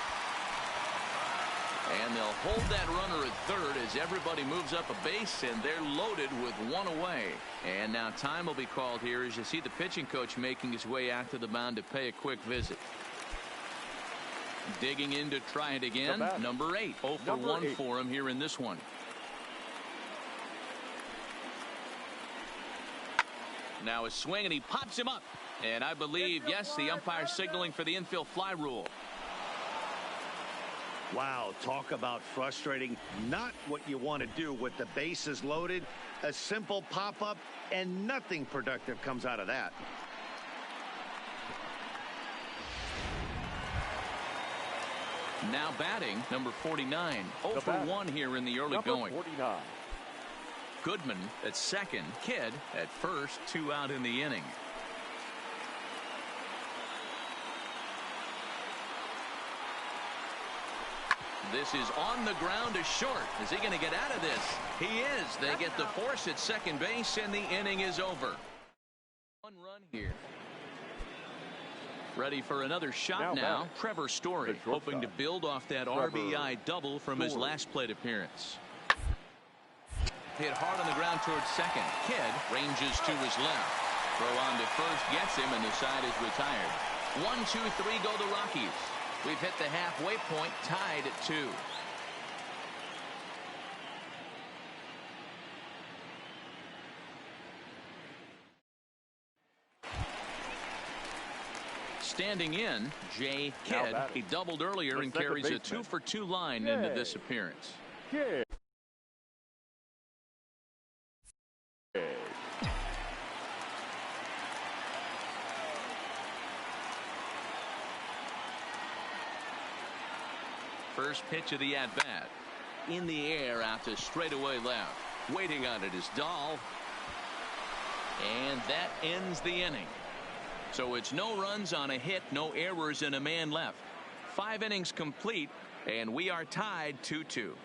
[SPEAKER 1] And they'll hold that runner at third as everybody moves up a base, and they're loaded with one away. And now time will be called here as you see the pitching coach making his way out to the mound to pay a quick visit. Digging in to try it again. Number 8. 0 for 1 for him here in this one. Now a swing, and he pops him up. And I believe, yes, the umpire signaling for the infield fly rule.
[SPEAKER 3] Wow, talk about frustrating. Not what you want to do with the bases loaded. A simple pop-up, and nothing productive comes out of that.
[SPEAKER 1] Now batting, number 49. 0 for 1 here in the early going.
[SPEAKER 4] 49.
[SPEAKER 1] Goodman at second. Kidd at first. 2 out in the inning. This is on the ground to short. Is he going to get out of this? He is. They get the force at second base, and the inning is over. 1 run here. Ready for another shot now. Trevor Story hoping to build off that RBI double from his last plate appearance. Hit hard on the ground towards second. Kidd ranges to his left. Throw on to first gets him, and the side is retired. 1, 2, 3 go the Rockies. We've hit the halfway point, tied at 2. Standing in, Jay Kidd. He doubled earlier and carries a 2 for 2 line into this appearance.
[SPEAKER 4] Kidd.
[SPEAKER 1] First pitch of the at-bat. In the air out to straightaway left. Waiting on it is Dahl. And that ends the inning. So it's no runs on a hit, no errors, and a man left. 5 innings complete, and we are tied 2-2.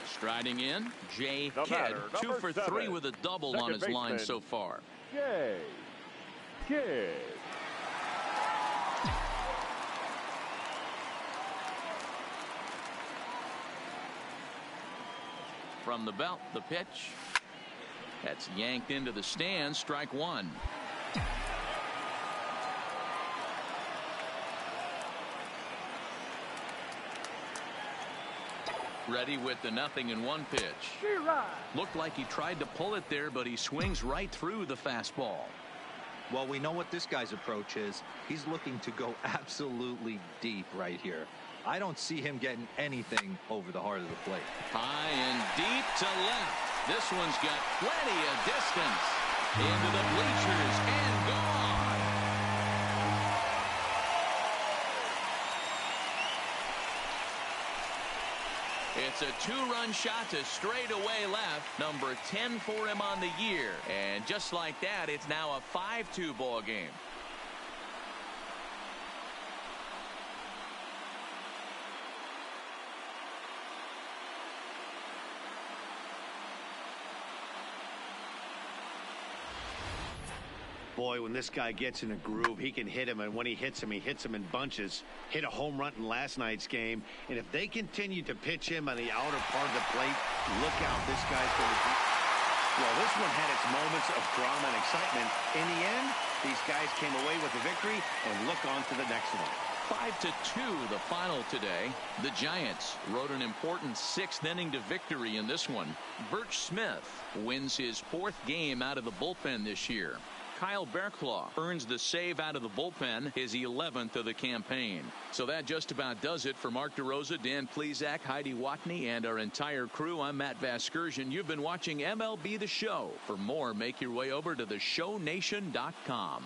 [SPEAKER 1] Striding in, Jay Kidd. 2 for 3 with a double on his line so far.
[SPEAKER 4] Jay Kidd.
[SPEAKER 1] From the belt, the pitch. That's yanked into the stands. Strike 1. Ready with the 0-1 pitch. Looked like he tried to pull it there, but he swings right through the fastball.
[SPEAKER 2] Well, we know what this guy's approach is. He's looking to go absolutely deep right here. I don't see him getting anything over the heart of the plate.
[SPEAKER 1] High and deep to left. This one's got plenty of distance. Into the bleachers and gone. It's a 2-run shot to straightaway left. Number 10 for him on the year. And just like that, it's now a 5-2 ball game.
[SPEAKER 3] Boy, when this guy gets in a groove, he can hit him, and when he hits him in bunches. Hit a home run in last night's game, and if they continue to pitch him on the outer part of the plate, look out, this guy's going to be... Well, this one had its moments of drama and excitement. In the end, these guys came away with the victory, and look on to the next one.
[SPEAKER 1] 5-2 the final today. The Giants rode an important 6th inning to victory in this one. Birch Smith wins his 4th game out of the bullpen this year. Kyle Barraclough earns the save out of the bullpen, his 11th of the campaign. So that just about does it for Mark DeRosa, Dan Plesac, Heidi Watney, and our entire crew. I'm Matt Vasgersian. You've been watching MLB The Show. For more, make your way over to theshownation.com.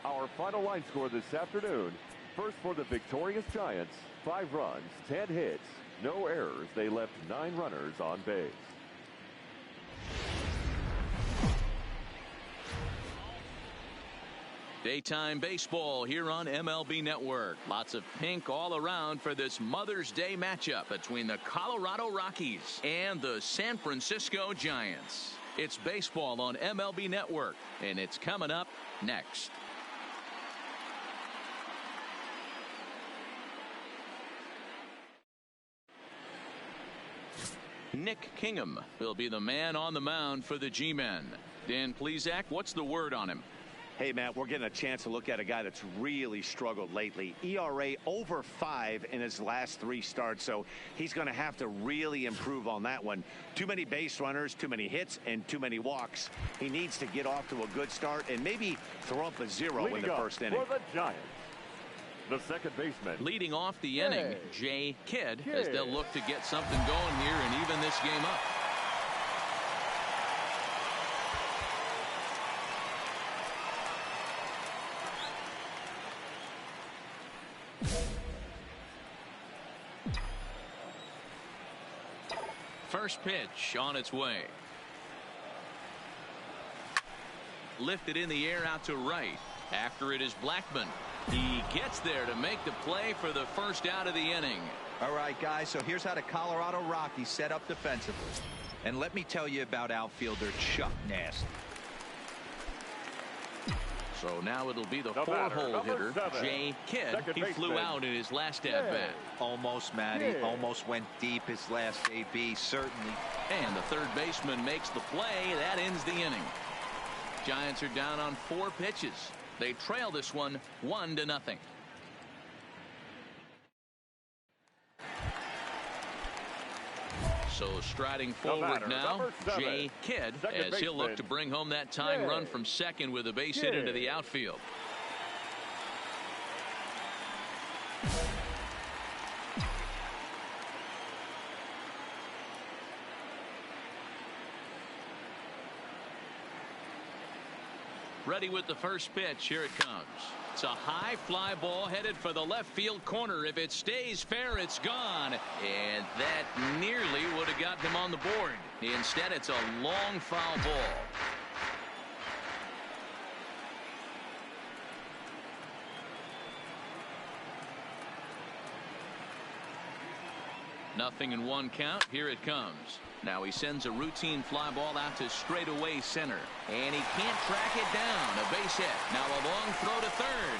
[SPEAKER 4] Our final line score this afternoon. First for the victorious Giants, 5 runs, 10 hits, no errors. They left 9 runners on base.
[SPEAKER 1] Daytime baseball here on MLB Network. Lots of pink all around for this Mother's Day matchup between the Colorado Rockies and the San Francisco Giants. It's baseball on MLB Network, and it's coming up next. Nick Kingham will be the man on the mound for the G-Men. Dan Plesac, what's the word on him?
[SPEAKER 3] Hey, Matt, we're getting a chance to look at a guy that's really struggled lately. ERA over 5 in his last 3 starts, so he's going to have to really improve on that one. Too many base runners, too many hits, and too many walks. He needs to get off to a good start and maybe throw up a 0 in the first inning.
[SPEAKER 4] For the Giants, the second baseman.
[SPEAKER 1] Leading off the inning, Jay Kidd, as they'll look to get something going here and even this game up. First pitch on its way. Lifted in the air out to right. After it is Blackmon. He gets there to make the play for the first out of the inning.
[SPEAKER 2] All right, guys, so here's how the Colorado Rockies set up defensively. And let me tell you about outfielder Chuck Nasty.
[SPEAKER 1] So now it'll be the 4-hole hitter, Jay Kidd. He flew out in his last at-bat.
[SPEAKER 2] Almost, Matty. Almost went deep his last AB, certainly.
[SPEAKER 1] And the third baseman makes the play. That ends the inning. Giants are down on 4 pitches. They trail this one 1-0. So striding forward now, Jay Kidd, as he'll look to bring home that tying run from second with a base hit into the outfield. Ready with the first pitch. Here it comes. It's a high fly ball headed for the left field corner. If it stays fair, it's gone. And that nearly would have got him on the board. Instead, it's a long foul ball. Nothing in 1 count. Here it comes. Now he sends a routine fly ball out to straightaway center. And he can't track it down. A base hit. Now a long throw to third.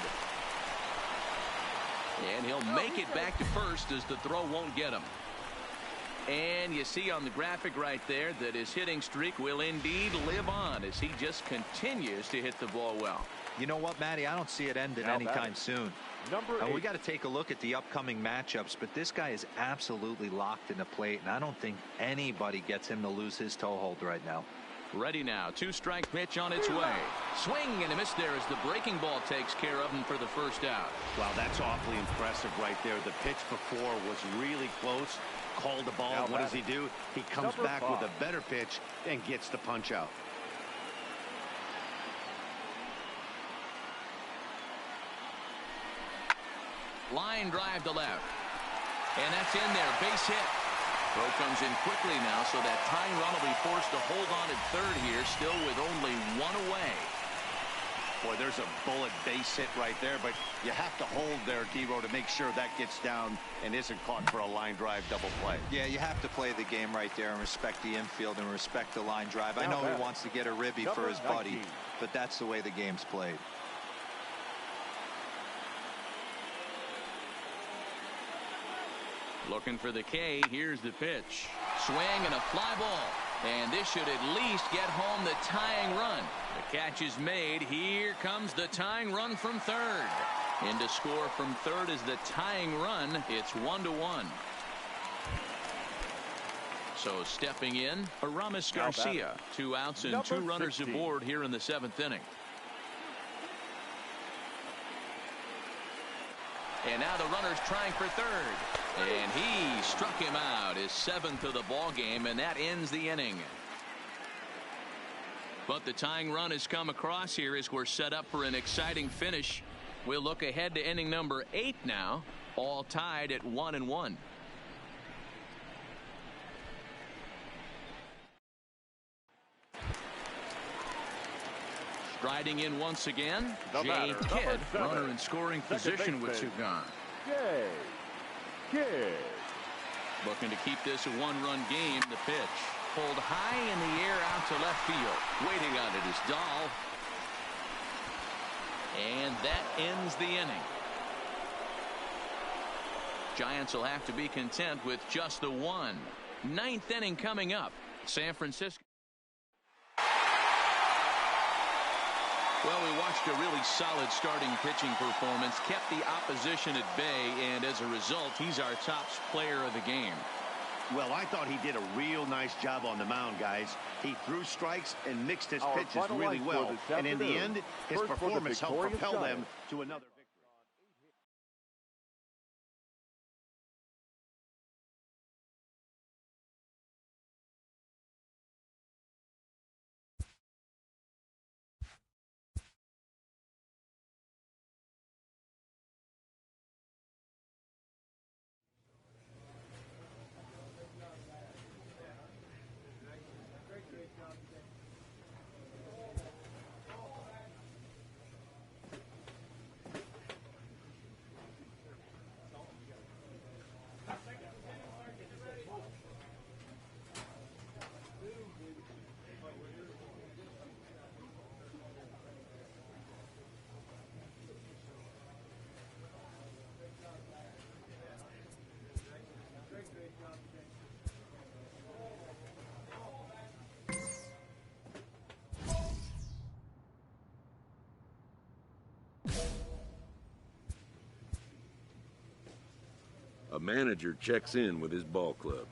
[SPEAKER 1] And he'll make it back to first as the throw won't get him. And you see on the graphic right there that his hitting streak will indeed live on as he just continues to hit the ball well.
[SPEAKER 2] You know what, Matty? I don't see it ending anytime soon. We got to take a look at the upcoming matchups, but this guy is absolutely locked in the plate, and I don't think anybody gets him to lose his toehold right now.
[SPEAKER 1] Ready now. 2-strike pitch on its way. Swing and a miss there as the breaking ball takes care of him for the first out.
[SPEAKER 3] Wow, that's awfully impressive right there. The pitch before was really close. Called the ball. What does he do? He comes back with a better pitch and gets the punch out.
[SPEAKER 1] Line drive to left. And that's in there. Base hit. Throw comes in quickly now, so that tying run will be forced to hold on at third here, still with only 1 away.
[SPEAKER 3] Boy, there's a bullet base hit right there, but you have to hold there, D-Row, to make sure that gets down and isn't caught for a line drive double play.
[SPEAKER 2] Yeah, you have to play the game right there and respect the infield and respect the line drive. I know he wants to get a ribby for his buddy, but that's the way the game's played.
[SPEAKER 1] Looking for the K. Here's the pitch. Swing and a fly ball. And this should at least get home the tying run. The catch is made. Here comes the tying run from third. In to score from third is the tying run. It's 1-1. So stepping in, Aramis Garcia. 2 outs and 2 runners
[SPEAKER 4] 16.
[SPEAKER 1] aboard here in the 7th inning. And now the runner's trying for third. And he struck him out, his 7th of the ball game, and that ends the inning. But the tying run has come across here as we're set up for an exciting finish. We'll look ahead to inning number 8 now, all tied at 1-1. Striding in once again, Jay Kidd, runner in scoring position with 2 gone.
[SPEAKER 4] Jay Kidd.
[SPEAKER 1] Looking to keep this a 1-run game. The pitch pulled high in the air out to left field. Waiting on it is Dahl. And that ends the inning. Giants will have to be content with just the 1. 9th inning coming up. San Francisco. Well, we watched a really solid starting pitching performance, kept the opposition at bay, and as a result, he's our top player of the game.
[SPEAKER 3] Well, I thought he did a real nice job on the mound, guys. He threw strikes and mixed his
[SPEAKER 4] Our
[SPEAKER 3] pitches really well. And in the end, his
[SPEAKER 4] First
[SPEAKER 3] performance helped propel them
[SPEAKER 4] Giants.
[SPEAKER 3] to another victory.
[SPEAKER 7] A manager checks in with his ball club.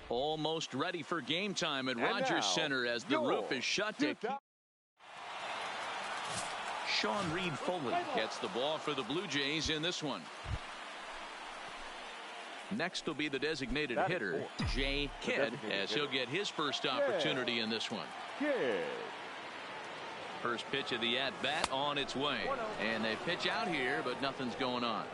[SPEAKER 1] Almost ready for game time at Rogers Center as the roof is shut to keep. Sean Reed Foley gets the ball for the Blue Jays in this one. Next will be the designated hitter, Jay Kidd, as he'll get his first opportunity in this one. First pitch of the at-bat on its way. And they pitch out here, but nothing's going on.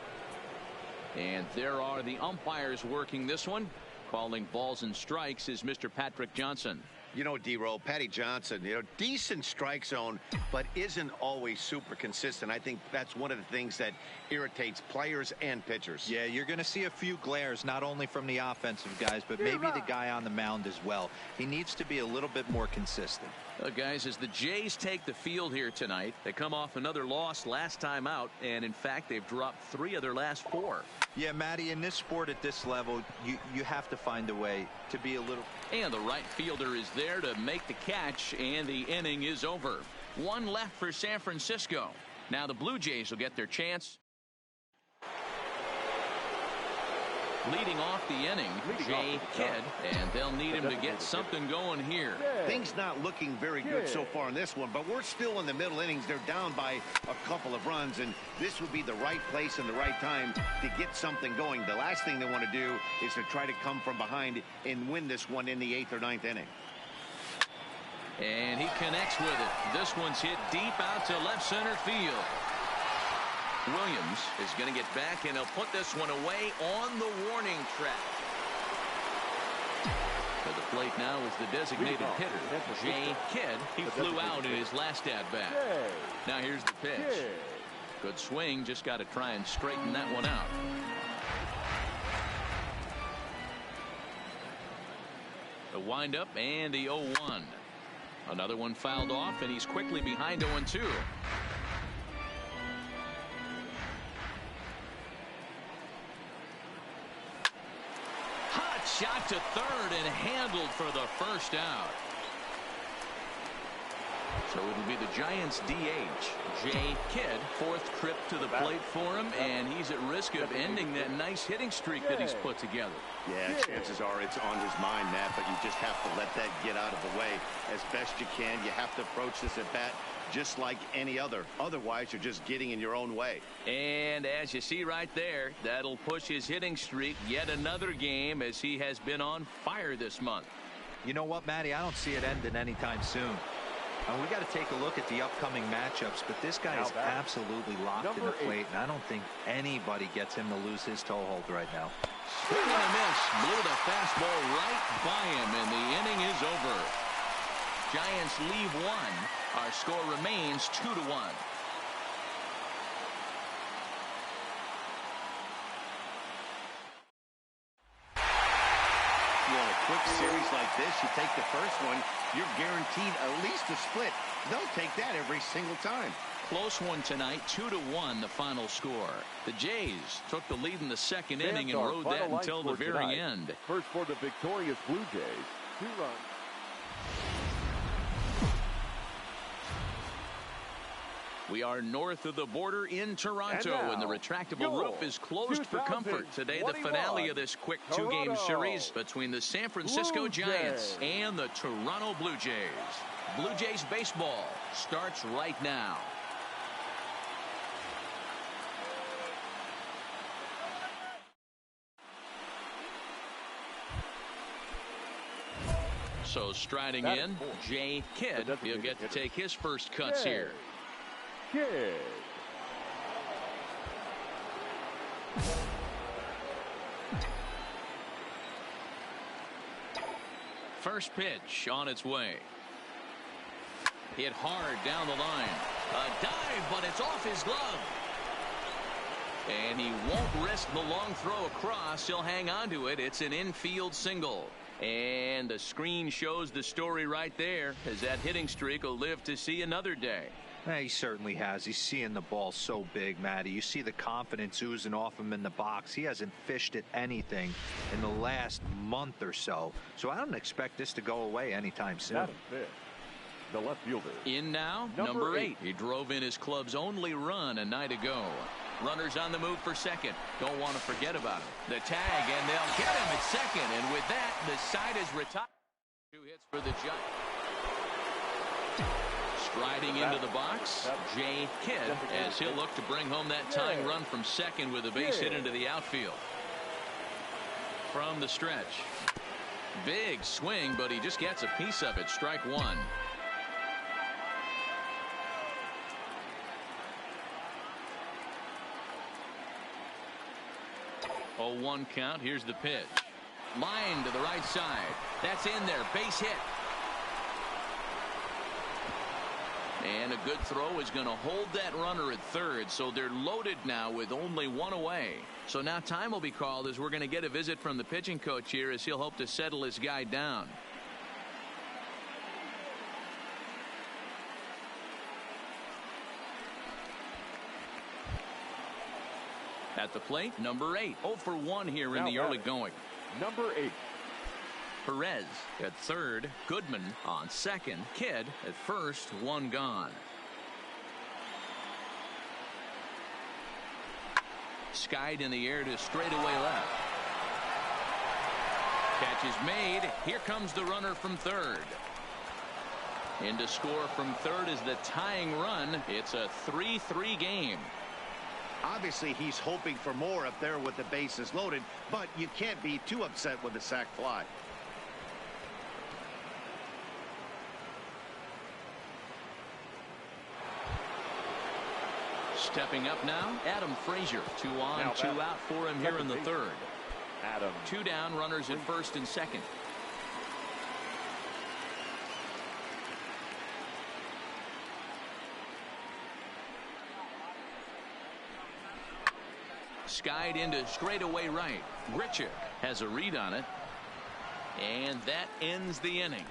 [SPEAKER 1] And there are the umpires working this one. Calling balls and strikes is Mr. Patrick Johnson.
[SPEAKER 3] You know, D-Roll, Patty Johnson, decent strike zone, but isn't always super consistent. I think that's one of the things that irritates players and pitchers.
[SPEAKER 2] Yeah, you're going to see a few glares, not only from the offensive guys, but maybe the guy on the mound as well. He needs to be a little bit more consistent.
[SPEAKER 1] Guys, as the Jays take the field here tonight, they come off another loss last time out, and in fact, they've dropped 3 of their last 4.
[SPEAKER 2] Yeah, Matty, in this sport at this level, you have to find a way to be a little...
[SPEAKER 1] And the right fielder is there to make the catch, and the inning is over. 1 left for San Francisco. Now the Blue Jays will get their chance. Leading off the inning, Jay Kidd, and they'll need him to get something going here.
[SPEAKER 3] Things not looking very good so far in this one, but we're still in the middle innings. They're down by a couple of runs, and this would be the right place and the right time to get something going. The last thing they want to do is to try to come from behind and win this one in the 8th or 9th inning.
[SPEAKER 1] And he connects with it. This one's hit deep out to left center field. Williams is going to get back, and he'll put this one away on the warning track. At the plate now is the designated hitter, Jay Kidd. He flew out in his last at-bat. Now here's the pitch. Good swing, just got to try and straighten that one out. The windup and the 0-1. Another one fouled off, and he's quickly behind 0-2. Hot shot to third and handled for the first out. So it'll be the Giants DH, Jay Kidd. Fourth trip to the plate for him, and he's at risk of ending that nice hitting streak that he's put together.
[SPEAKER 3] Yeah, chances are it's on his mind, Matt, but you just have to let that get out of the way as best you can. You have to approach this at bat just like any other. Otherwise, you're just getting in your own way.
[SPEAKER 1] And as you see right there, that'll push his hitting streak yet another game, as he has been on fire this month.
[SPEAKER 2] You know what, Matty? I don't see it ending anytime soon. And we got to take a look at the upcoming matchups, but this guy is absolutely locked in the plate, and I don't think anybody gets him to lose his toehold right now.
[SPEAKER 1] Swing and a miss. Blew the fastball right by him, and the inning is over. Giants leave one. Our score remains 2-1.
[SPEAKER 3] Quick series like this, you take the first one, you're guaranteed at least a split. They'll take that every single time.
[SPEAKER 1] Close one tonight, 2-1 the final score. The Jays took the lead in the second inning and rode that until the very end.
[SPEAKER 4] First for the victorious Blue Jays, 2 runs.
[SPEAKER 1] We are north of the border in Toronto, and the retractable roof is closed for comfort. Today, the finale of this quick 2-game series between the San Francisco Giants and the Toronto Blue Jays. Blue Jays baseball starts right now. So striding in, Jay Kidd. He'll get to take his first cuts here.
[SPEAKER 4] Kidd.
[SPEAKER 1] First pitch on its way. Hit hard down the line. A dive, but it's off his glove. And he won't risk the long throw across. He'll hang on to it. It's an infield single. And the screen shows the story right there, as that hitting streak will live to see another day.
[SPEAKER 2] He certainly has. He's seeing the ball so big, Matty. You see the confidence oozing off him in the box. He hasn't fished at anything in the last month or so. So I don't expect this to go away anytime soon.
[SPEAKER 4] The left fielder.
[SPEAKER 1] In now, number 8. He drove in his club's only run a night ago. Runners on the move for second. Don't want to forget about him. The tag, and they'll get him at second. And with that, the side is retired. 2 hits for the Giants. Striding into the box, Jay Kidd, as he'll look to bring home that tying run from second with a base hit into the outfield. From the stretch. Big swing, but he just gets a piece of it. Strike one. Oh, 1 count. Here's the pitch. Line to the right side. That's in there. Base hit. And a good throw is going to hold that runner at third, so they're loaded now with only 1 away. So now time will be called, as we're going to get a visit from the pitching coach here, as he'll hope to settle his guy down. At the plate, number 8. 0 for 1 here in the early going.
[SPEAKER 4] Number 8.
[SPEAKER 1] Perez at third. Goodman on second. Kidd at first. 1 gone. Skied in the air to straightaway left. Catch is made. Here comes the runner from third. In to score from third is the tying run. It's a 3-3 game.
[SPEAKER 3] Obviously, he's hoping for more up there with the bases loaded, but you can't be too upset with the sac fly.
[SPEAKER 1] Stepping up now, Adam Frazier. 2 on, 2 out for him here in the third.
[SPEAKER 4] Adam.
[SPEAKER 1] 2 down, runners at first and second. skied into straightaway right. Grichuk has a read on it. And that ends the inning.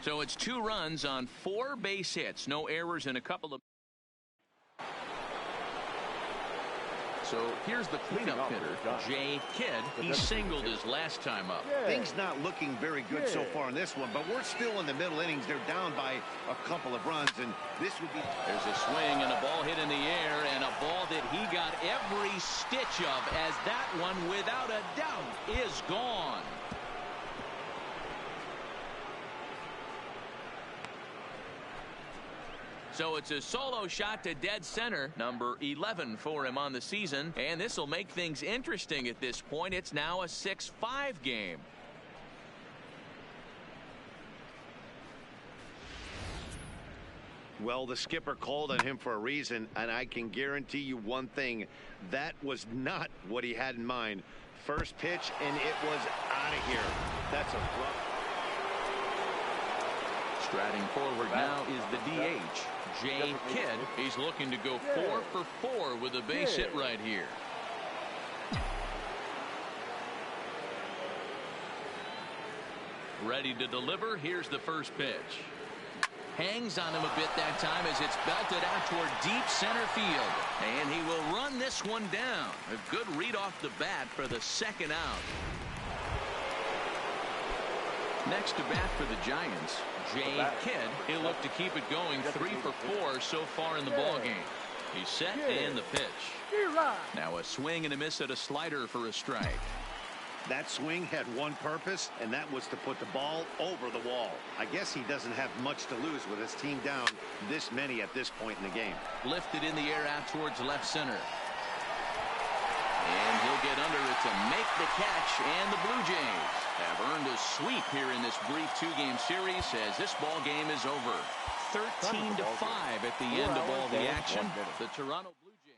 [SPEAKER 1] So it's 2 runs on 4 base hits. No errors in a couple of. So here's the cleanup hitter, Jay Kidd. He singled his last time up.
[SPEAKER 3] Things not looking very good so far in this one, but we're still in the middle innings. They're down by a couple of runs, and this would be.
[SPEAKER 1] There's a swing and a ball hit in the air, and a ball that he got every stitch of, as that one, without a doubt, is gone. So it's a solo shot to dead center, number 11 for him on the season, and this will make things interesting at this point. It's now a 6-5 game.
[SPEAKER 3] Well, the skipper called on him for a reason, and I can guarantee you one thing. That was not what he had in mind. First pitch, and it was out of here. That's a rough.
[SPEAKER 1] Striding forward now is the DH, Jay Kidd. He's looking to go 4 for 4 with a base hit right here. Ready to deliver. Here's the first pitch. Hangs on him a bit that time as it's belted out toward deep center field. And he will run this one down. A good read off the bat for the second out. Next to bat for the Giants, Jay Kidd. He'll look to keep it going. 3 for 4 so far in the ballgame. He's set and the pitch. Now a swing and a miss at a slider for a strike.
[SPEAKER 3] That swing had one purpose, and that was to put the ball over the wall. I guess he doesn't have much to lose with his team down this many at this point in the game.
[SPEAKER 1] Lifted in the air out towards left center. And he'll get under it to make the catch, and the Blue Jays have earned a sweep here in this brief 2-game series as this ball game is over. 13-5 at the end of all the action. The Toronto Blue Jays.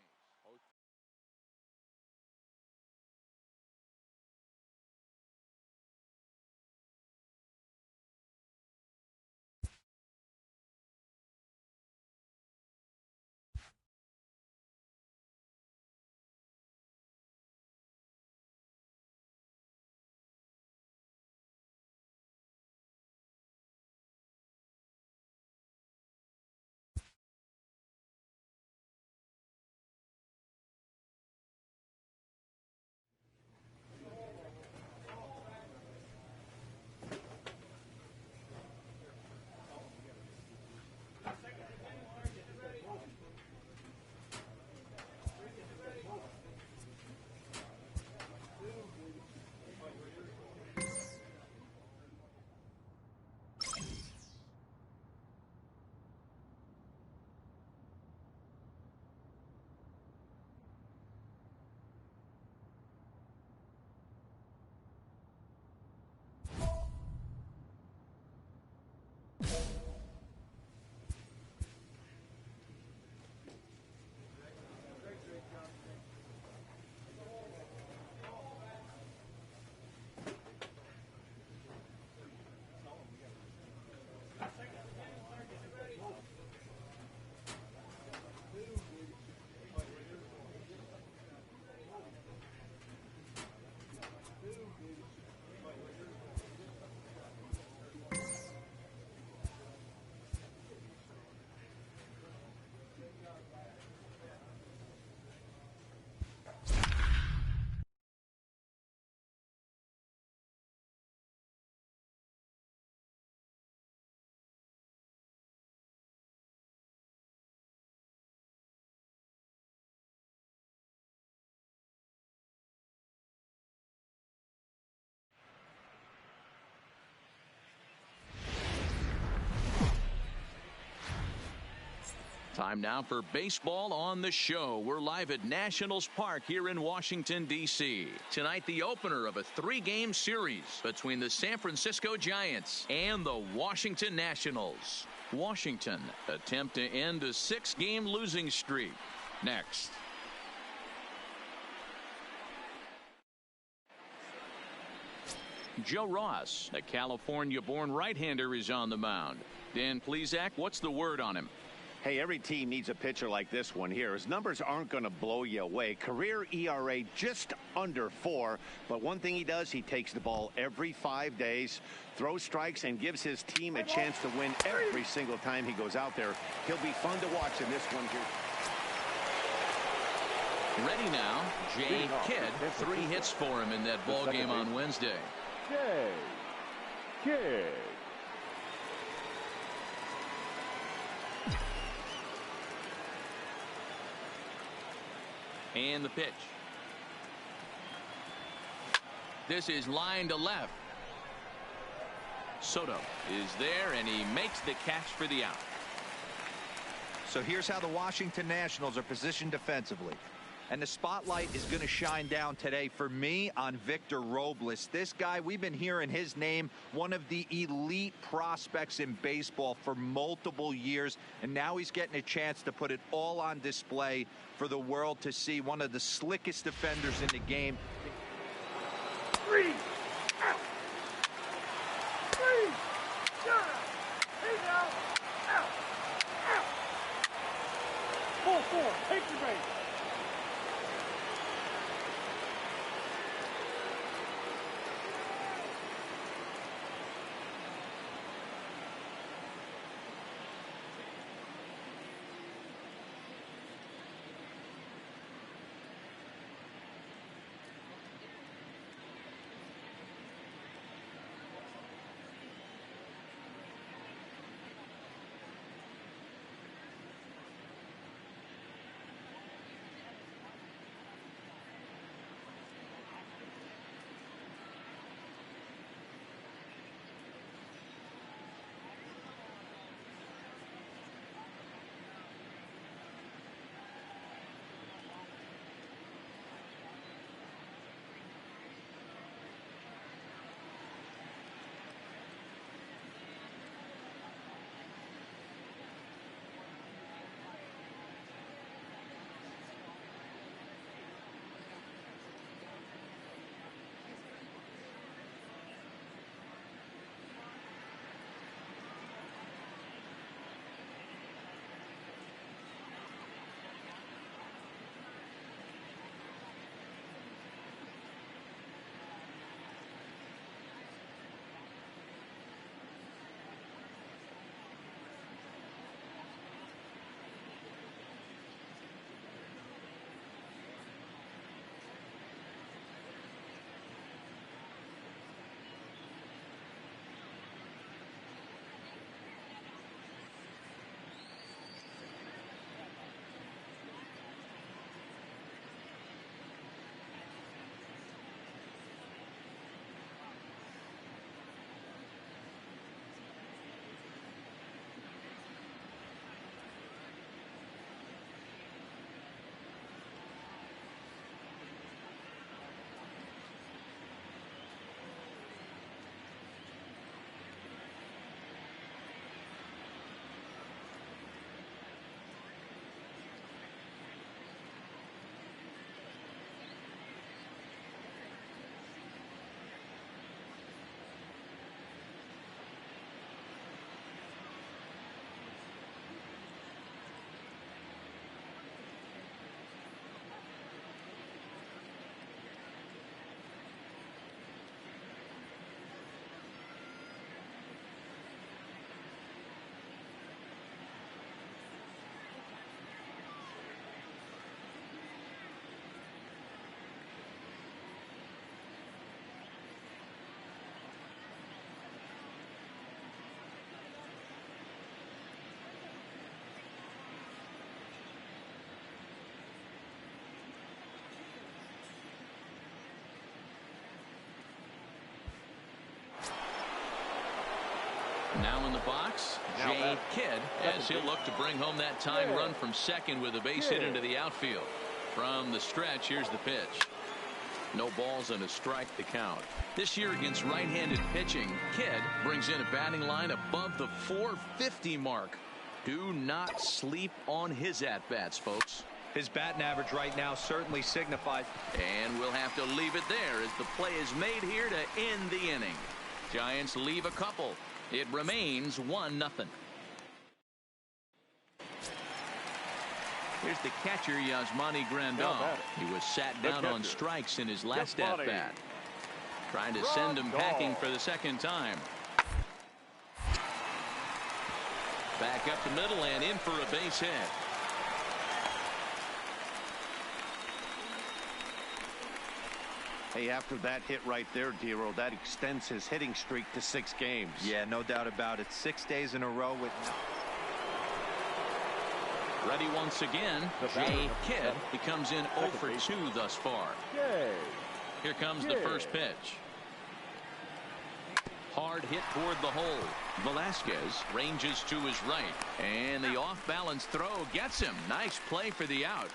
[SPEAKER 1] Time now for baseball on the show. We're live at Nationals Park here in Washington, D.C. Tonight, the opener of a 3-game series between the San Francisco Giants and the Washington Nationals. Washington attempt to end a 6-game losing streak. Next. Joe Ross, a California-born right-hander, is on the mound. Dan Plesac, what's the word on him?
[SPEAKER 3] Hey, every team needs a pitcher like this one here. His numbers aren't going to blow you away. Career ERA just under 4. But one thing he does, he takes the ball every 5 days, throws strikes, and gives his team a chance to win every single time he goes out there. He'll be fun to watch in this one here.
[SPEAKER 1] Ready now, Jay Kidd. 3 hits for him in that ball game on Wednesday.
[SPEAKER 4] Jay Kidd.
[SPEAKER 1] And the pitch. This is line to left. Soto is there, and he makes the catch for the out.
[SPEAKER 2] So here's how the Washington Nationals are positioned defensively. And the spotlight is going to shine down today for me on Victor Robles. This guy, we've been hearing his name, one of the elite prospects in baseball for multiple years. And now he's getting a chance to put it all on display for the world to see. One of the slickest defenders in the game.
[SPEAKER 4] 3 out. 3 down. 8 out. Out. Out. 4-4. Take the base.
[SPEAKER 1] Now in the box, Jay Kidd, as he'll look to bring home that tying run from second with a base hit into the outfield. From the stretch, here's the pitch. No balls and a strike to count. This year against right-handed pitching, Kidd brings in a batting line above the .450 mark. Do not sleep on his at-bats, folks.
[SPEAKER 2] His batting average right now certainly signifies.
[SPEAKER 1] And we'll have to leave it there as the play is made here to end the inning. Giants leave a couple. It remains 1-0. Here's the catcher, Yasmani Grandal. He was sat down on strikes in his last at-bat. Trying to send him packing for the second time. Back up the middle and in for a base hit.
[SPEAKER 3] Hey, after that hit right there, Dero, that extends his hitting streak to 6 games.
[SPEAKER 2] Yeah, no doubt about it. 6 days in a row with...
[SPEAKER 1] Ready once again, Jay Kidd. He comes in 0 for 2 thus far. Here comes the first pitch. Hard hit toward the hole. Velasquez ranges to his right. And the off-balance throw gets him. Nice play for the out.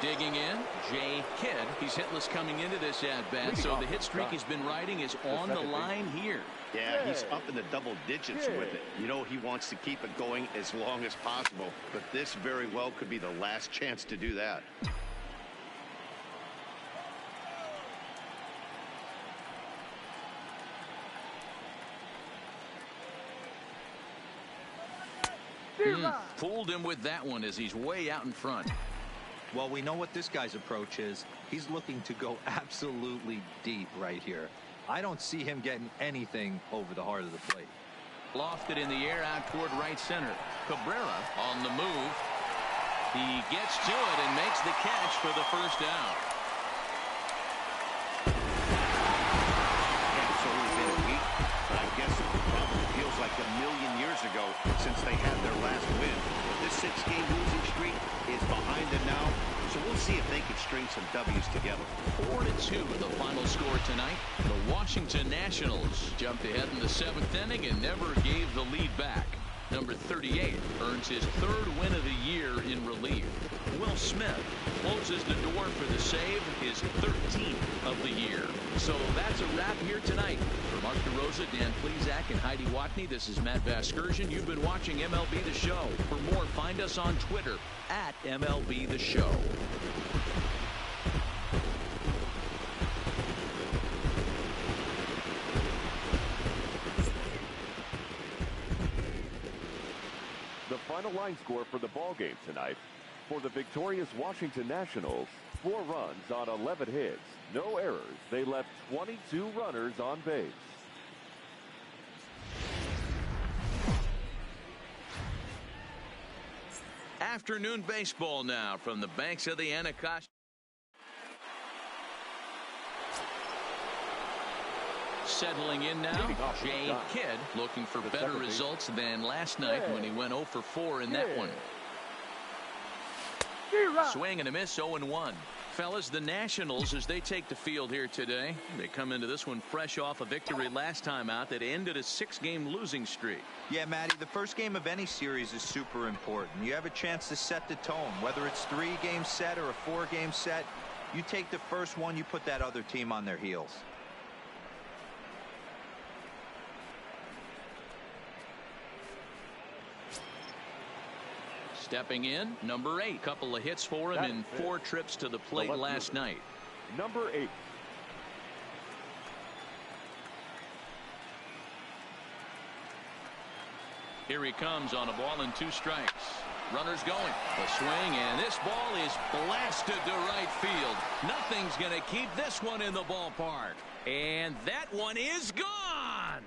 [SPEAKER 1] Digging in, Jay Kidd. He's hitless coming into this at-bat, so the hit streak he's been riding is on the line here.
[SPEAKER 3] Yeah, he's up in the double digits with it. You know, he wants to keep it going as long as possible, but this very well could be the last chance to do that.
[SPEAKER 1] Fooled him with that one as he's way out in front.
[SPEAKER 2] Well, we know what this guy's approach is. He's looking to go absolutely deep right here. I don't see him getting anything over the heart of the plate.
[SPEAKER 1] Lofted in the air out toward right center. Cabrera on the move. He gets to it and makes the catch for the first out.
[SPEAKER 3] Yeah, it's only been a week, but I guess it probably feels like a million years ago since they had their last win. This 6-game losing streak is behind them now, so we'll see if they can string some W's together.
[SPEAKER 1] 4-2 the final score tonight. The Washington Nationals jumped ahead in the 7th inning and never gave the lead back. Number 38 earns his 3rd win of the year in relief. Will Smith closes the door for the save, his 13th of the year. So that's a wrap here tonight. For Mark DeRosa, Dan Plesac, and Heidi Watney, this is Matt Vasgersian. You've been watching MLB The Show. For more, find us on Twitter at MLB The Show.
[SPEAKER 4] The final line score for the ball game tonight. For the victorious Washington Nationals, 4 runs on 11 hits, no errors. They left 22 runners on base.
[SPEAKER 1] Afternoon baseball now from the banks of the Anacostia. Settling in now, Jay Kidd looking for better results than last night when he went 0 for 4 in that one. Swing and a miss, 0-1. Fellas, the Nationals, as they take the field here today, they come into this one fresh off a victory last time out that ended a 6-game losing streak.
[SPEAKER 2] Yeah, Matty, the first game of any series is super important. You have a chance to set the tone, whether it's 3-game set or a 4-game set. You take the first one, you put that other team on their heels.
[SPEAKER 1] Stepping in, number 8. Couple of hits for him in 4 trips to the plate last night.
[SPEAKER 4] Number 8.
[SPEAKER 1] Here he comes on a ball and 2 strikes. Runners going. The swing, and this ball is blasted to right field. Nothing's going to keep this one in the ballpark. And that one is gone.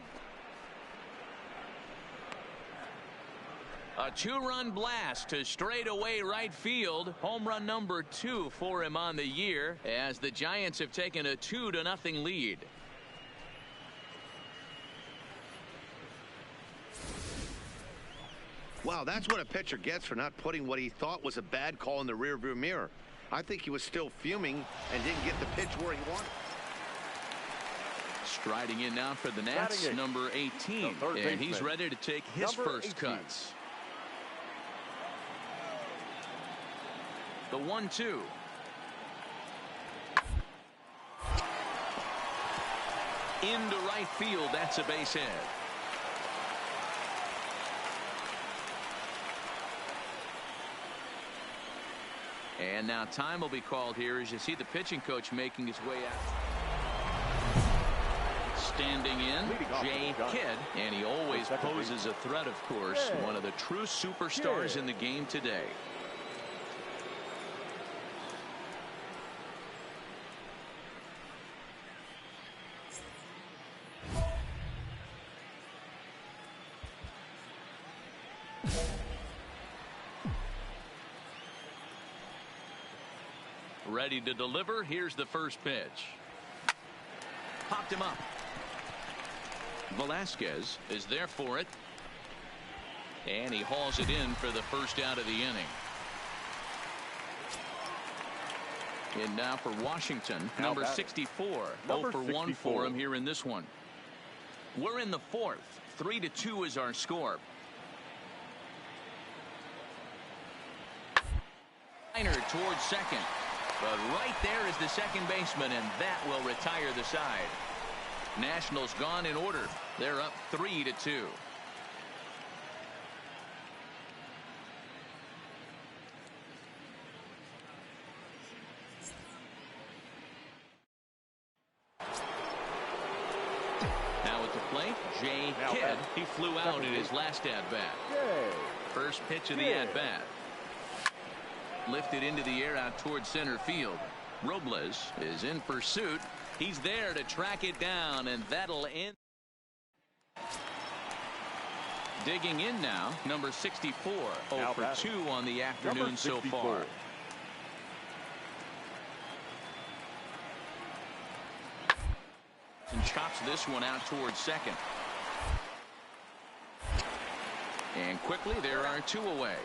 [SPEAKER 1] A 2-run blast to straightaway right field. Home run number 2 for him on the year as the Giants have taken a 2-0 lead.
[SPEAKER 3] Wow, that's what a pitcher gets for not putting what he thought was a bad call in the rearview mirror. I think he was still fuming and didn't get the pitch where he wanted.
[SPEAKER 1] Striding in now for the Nats, number 18, and he's ready to take his first cuts. The 1-2. Into right field, that's a base hit. And now time will be called here as you see the pitching coach making his way out. Standing in, Jay Kidd, and he always poses a threat, of course. One of the true superstars in the game today. Ready to deliver. Here's the first pitch. Popped him up. Velasquez is there for it. And he hauls it in for the first out of the inning. And now for Washington, number 64. 0 for 1 for him here in this one. We're in the fourth. 3-2 is our score. Towards second. But right there is the second baseman, and that will retire the side. Nationals gone in order. They're up 3-2. Now at the plate, Jay Kidd. He flew out in his last at-bat. First pitch of the at-bat. Lifted into the air out towards center field. Robles is in pursuit. He's there to track it down, and that'll end. Digging in now, number 64. 0 for 2 on the afternoon so far. And chops this one out towards second. And quickly there are 2 away.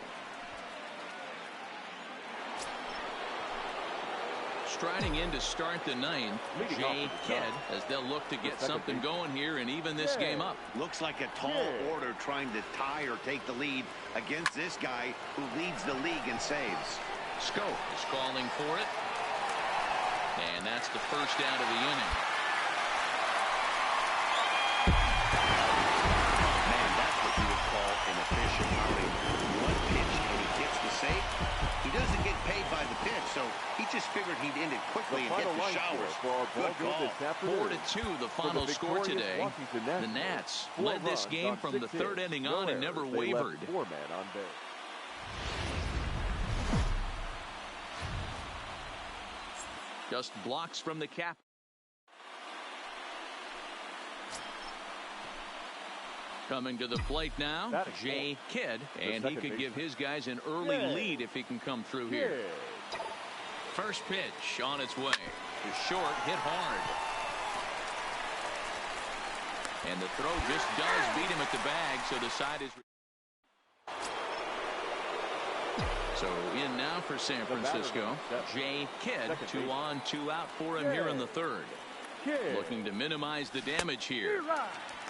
[SPEAKER 1] Striding in to start the ninth, Jay Kidd, as they'll look to get something going here and even this game up.
[SPEAKER 3] Looks like a tall order trying to tie or take the lead against this guy who leads the league in saves.
[SPEAKER 1] Scope is calling for it. And that's the first out of the inning.
[SPEAKER 3] Man, that's what you would call an efficient outing. One pitch and he gets the save. He doesn't get paid by the pitch, so he just figured he'd end it quickly and hit the showers. Good call.
[SPEAKER 1] 4-2 the final score today. The Nats led this game from the third inning on and never wavered. Just blocks from the cap. Coming to the plate now, Jay Kidd, and he could give his guys an early lead if he can come through here. First pitch on its way. It's short, hit hard. And the throw just does beat him at the bag, so the side is... So in now for San Francisco, Jay Kidd. 2 on, 2 out for him here in the third. Looking to minimize the damage here.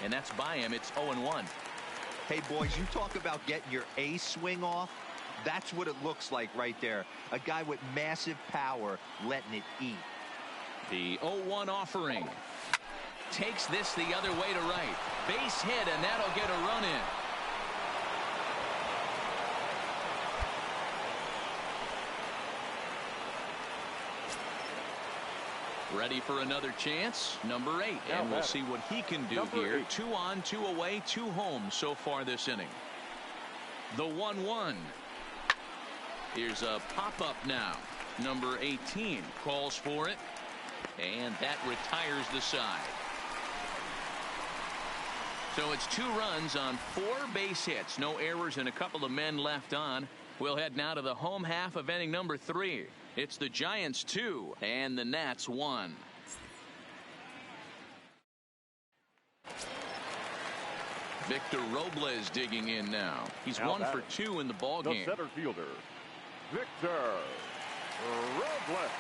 [SPEAKER 1] And that's by him. It's 0-1.
[SPEAKER 2] Hey, boys, you talk about getting your A swing off. That's what it looks like right there. A guy with massive power letting it eat.
[SPEAKER 1] The 0-1 offering. Takes this the other way to right. Base hit, and that'll get a run in. Ready for another chance, number 8, and we'll see what he can do here. 2 on, 2 away, 2 home so far this inning. The 1-1. Here's a pop-up now. Number 18 calls for it, and that retires the side. So it's 2 runs on 4 base hits, no errors, and a couple of men left on. We'll head now to the home half of inning number 3. It's the Giants 2 and the Nats 1. Victor Robles digging in now. He's 1 for 2 in the ball game.
[SPEAKER 4] The center fielder, Victor Robles.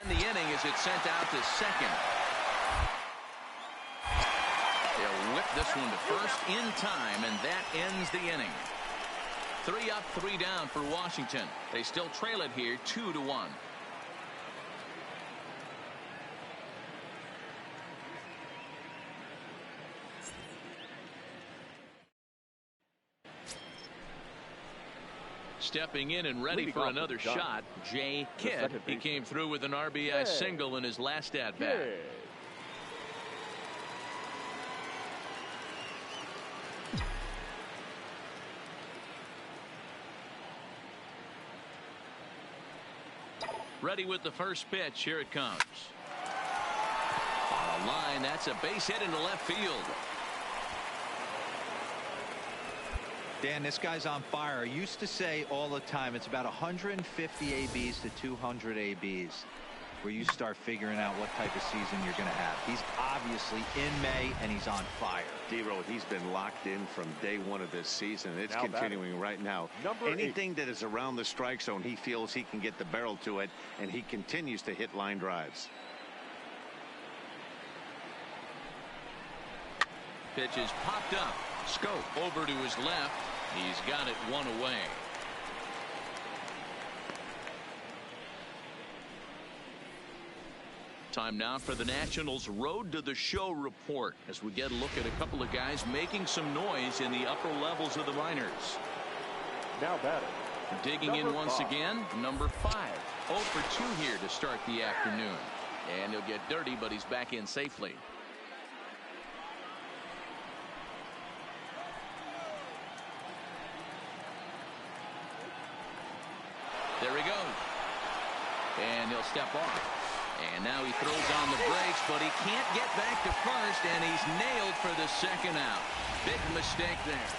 [SPEAKER 1] In the inning as it's sent out to second. They'll whip this one to first in time, and that ends the inning. 3 up, 3 down for Washington. They still trail it here 2-1. Stepping in and ready for another shot, Jay Kidd. He came through with an RBI single in his last at-bat. Ready with the first pitch. Here it comes. On a line, that's a base hit into left field.
[SPEAKER 2] Dan, this guy's on fire. I used to say all the time it's about 150 ABs to 200 ABs where you start figuring out what type of season you're going to have. He's obviously in May, and he's on fire.
[SPEAKER 3] D-Road, he's been locked in from day one of this season. It's
[SPEAKER 4] now
[SPEAKER 3] continuing right now. Anything that is around the strike zone, he feels he can get the barrel to it, and he continues to hit line drives.
[SPEAKER 1] Pitch is popped up. Scope over to his left. He's got it one away. Time now for the Nationals Road to the Show report as we get a look at a couple of guys making some noise in the upper levels of the minors.
[SPEAKER 4] Now batting.
[SPEAKER 1] Digging in once again, number 5. 0 for 2 here to start the afternoon. And he'll get dirty, but he's back in safely. There he goes. And he'll step off. And now he throws on the brakes, but he can't get back to first, and he's nailed for the second out. Big mistake there.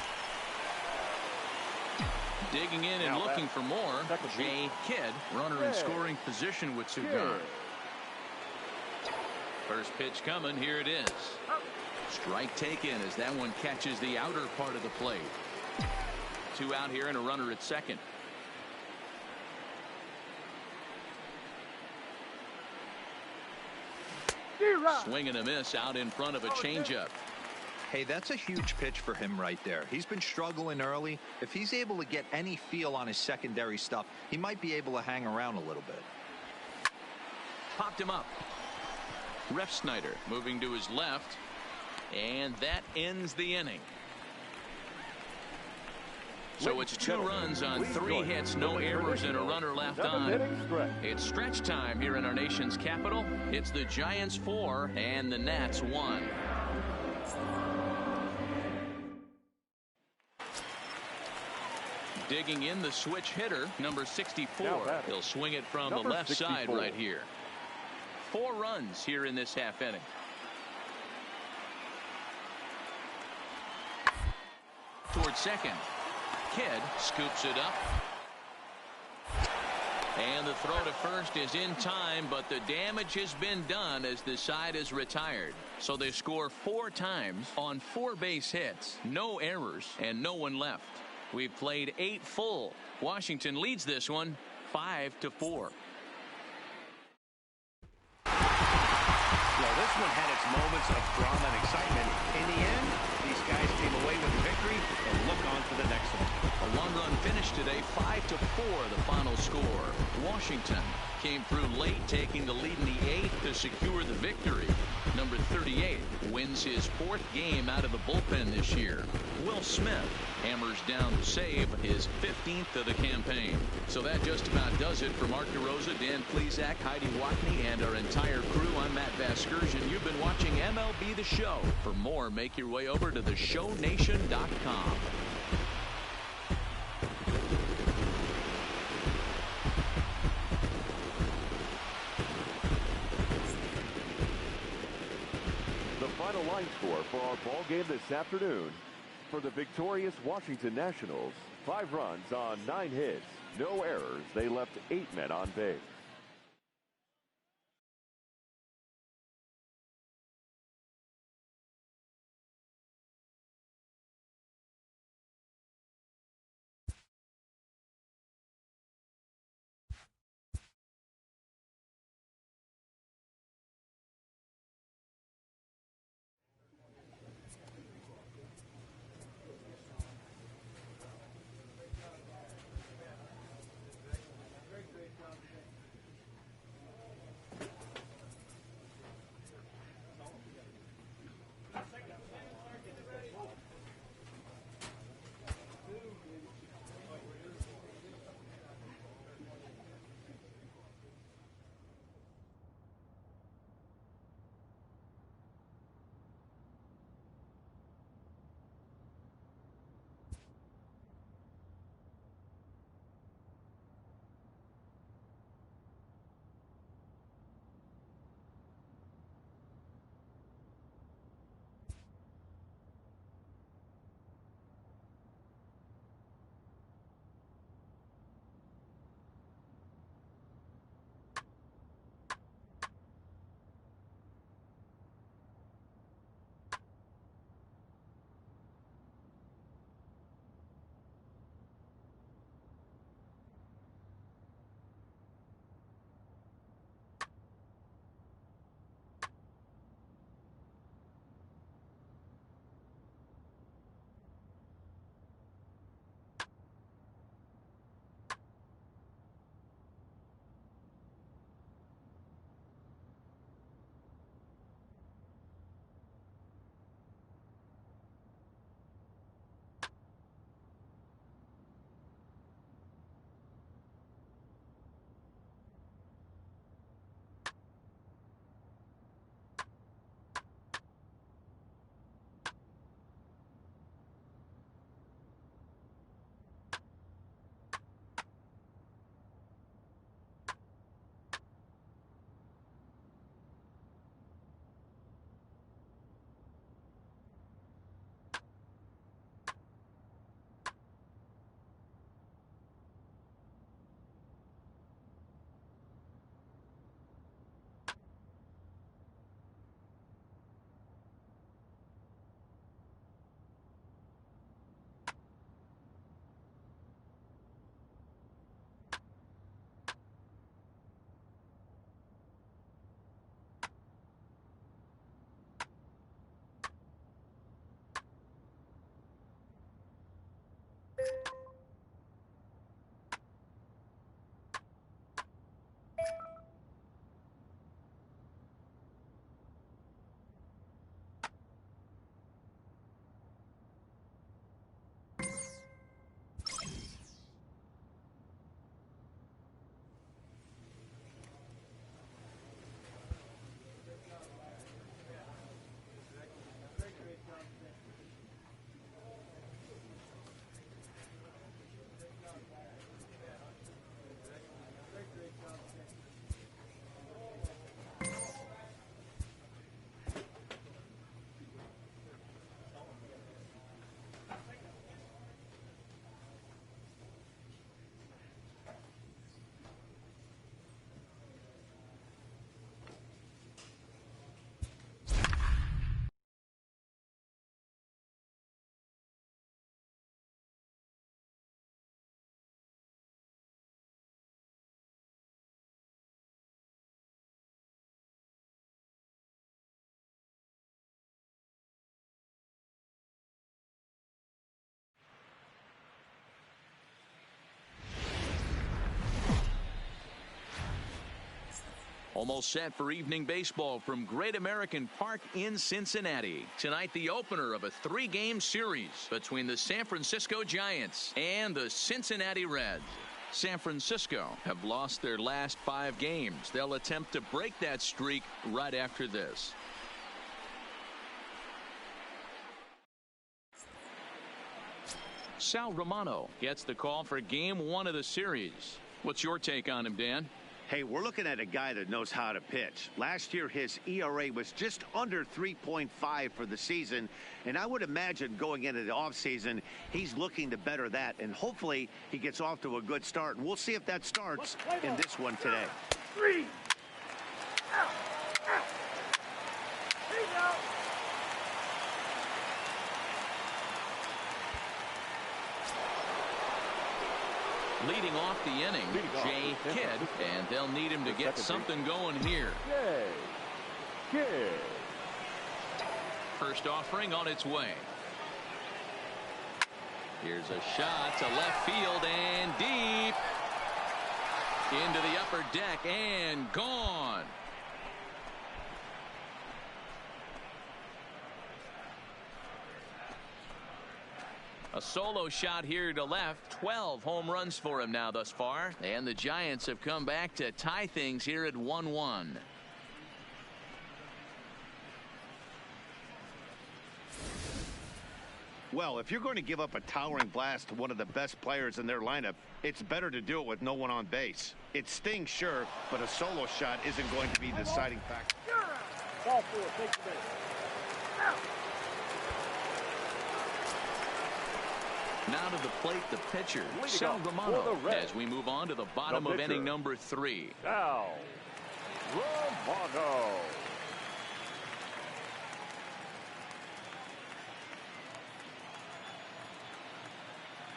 [SPEAKER 1] Digging in and looking for more. Jay Kidd, runner in scoring position with 2 gone. First pitch coming. Here it is. Strike taken as that one catches the outer part of the plate. 2 out here and a runner at second. Swing and a miss out in front of a changeup.
[SPEAKER 2] Hey, that's a huge pitch for him right there. He's been struggling early. If he's able to get any feel on his secondary stuff, he might be able to hang around a little bit.
[SPEAKER 1] Popped him up. Refsnyder moving to his left, and that ends the inning. So it's 2 runs on 3 hits, no errors, and a runner left on. It's stretch time here in our nation's capital. It's the Giants 4 and the Nats 1. Digging in the switch hitter, number 64. He'll swing it from the left side right here. 4 runs here in this half inning. Towards second. Kidd scoops it up. And the throw to first is in time, but the damage has been done as the side is retired. So they score 4 times on 4 base hits, no errors, and no one left. We've played 8 full. Washington leads this one 5-4.
[SPEAKER 3] Well, this one had its moments of drama and excitement. In the end, these guys came away with the victory and look on to the next one.
[SPEAKER 1] A one-run finish today, 5-4, the final score. Washington came through late, taking the lead in the 8th to secure the victory. Number 38 wins his 4th game out of the bullpen this year. Will Smith hammers down the save, his 15th of the campaign. So that just about does it for Mark DeRosa, Dan Plesac, Heidi Watney, and our entire crew. I'm Matt Vasgersian. You've been watching MLB The Show. For more, make your way over to theshownation.com.
[SPEAKER 4] Final line score for our ball game this afternoon. For the victorious Washington Nationals, 5 runs on 9 hits, no errors. They left 8 men on base.
[SPEAKER 1] Almost set for evening baseball from Great American Park in Cincinnati. Tonight, the opener of a 3-game series between the San Francisco Giants and the Cincinnati Reds. San Francisco have lost their last 5 games. They'll attempt to break that streak right after this. Sal Romano gets the call for game 1 of the series. What's your take on him, Dan?
[SPEAKER 3] Hey, we're looking at a guy that knows how to pitch. Last year, his ERA was just under 3.5 for the season, and I would imagine going into the offseason, he's looking to better that, and hopefully he gets off to a good start. And we'll see if that starts in this one today.
[SPEAKER 8] 3. Out. Here you go.
[SPEAKER 1] Leading off the inning, Jay Kidd, and they'll need him to get something going here.
[SPEAKER 4] Kidd.
[SPEAKER 1] First offering on its way. Here's a shot to left field and deep into the upper deck and gone. A solo shot here to left. 12 home runs for him now thus far. And the Giants have come back to tie things here at 1-1.
[SPEAKER 3] Well, if you're going to give up a towering blast to one of the best players in their lineup, it's better to do it with no one on base. It stings, sure, but a solo shot isn't going to be the deciding factor.
[SPEAKER 8] Ball 4, take the base. Out.
[SPEAKER 1] Now to the plate, the pitcher, Sal Romano, as we move on to the bottom of inning number 3.
[SPEAKER 4] Sal Romano.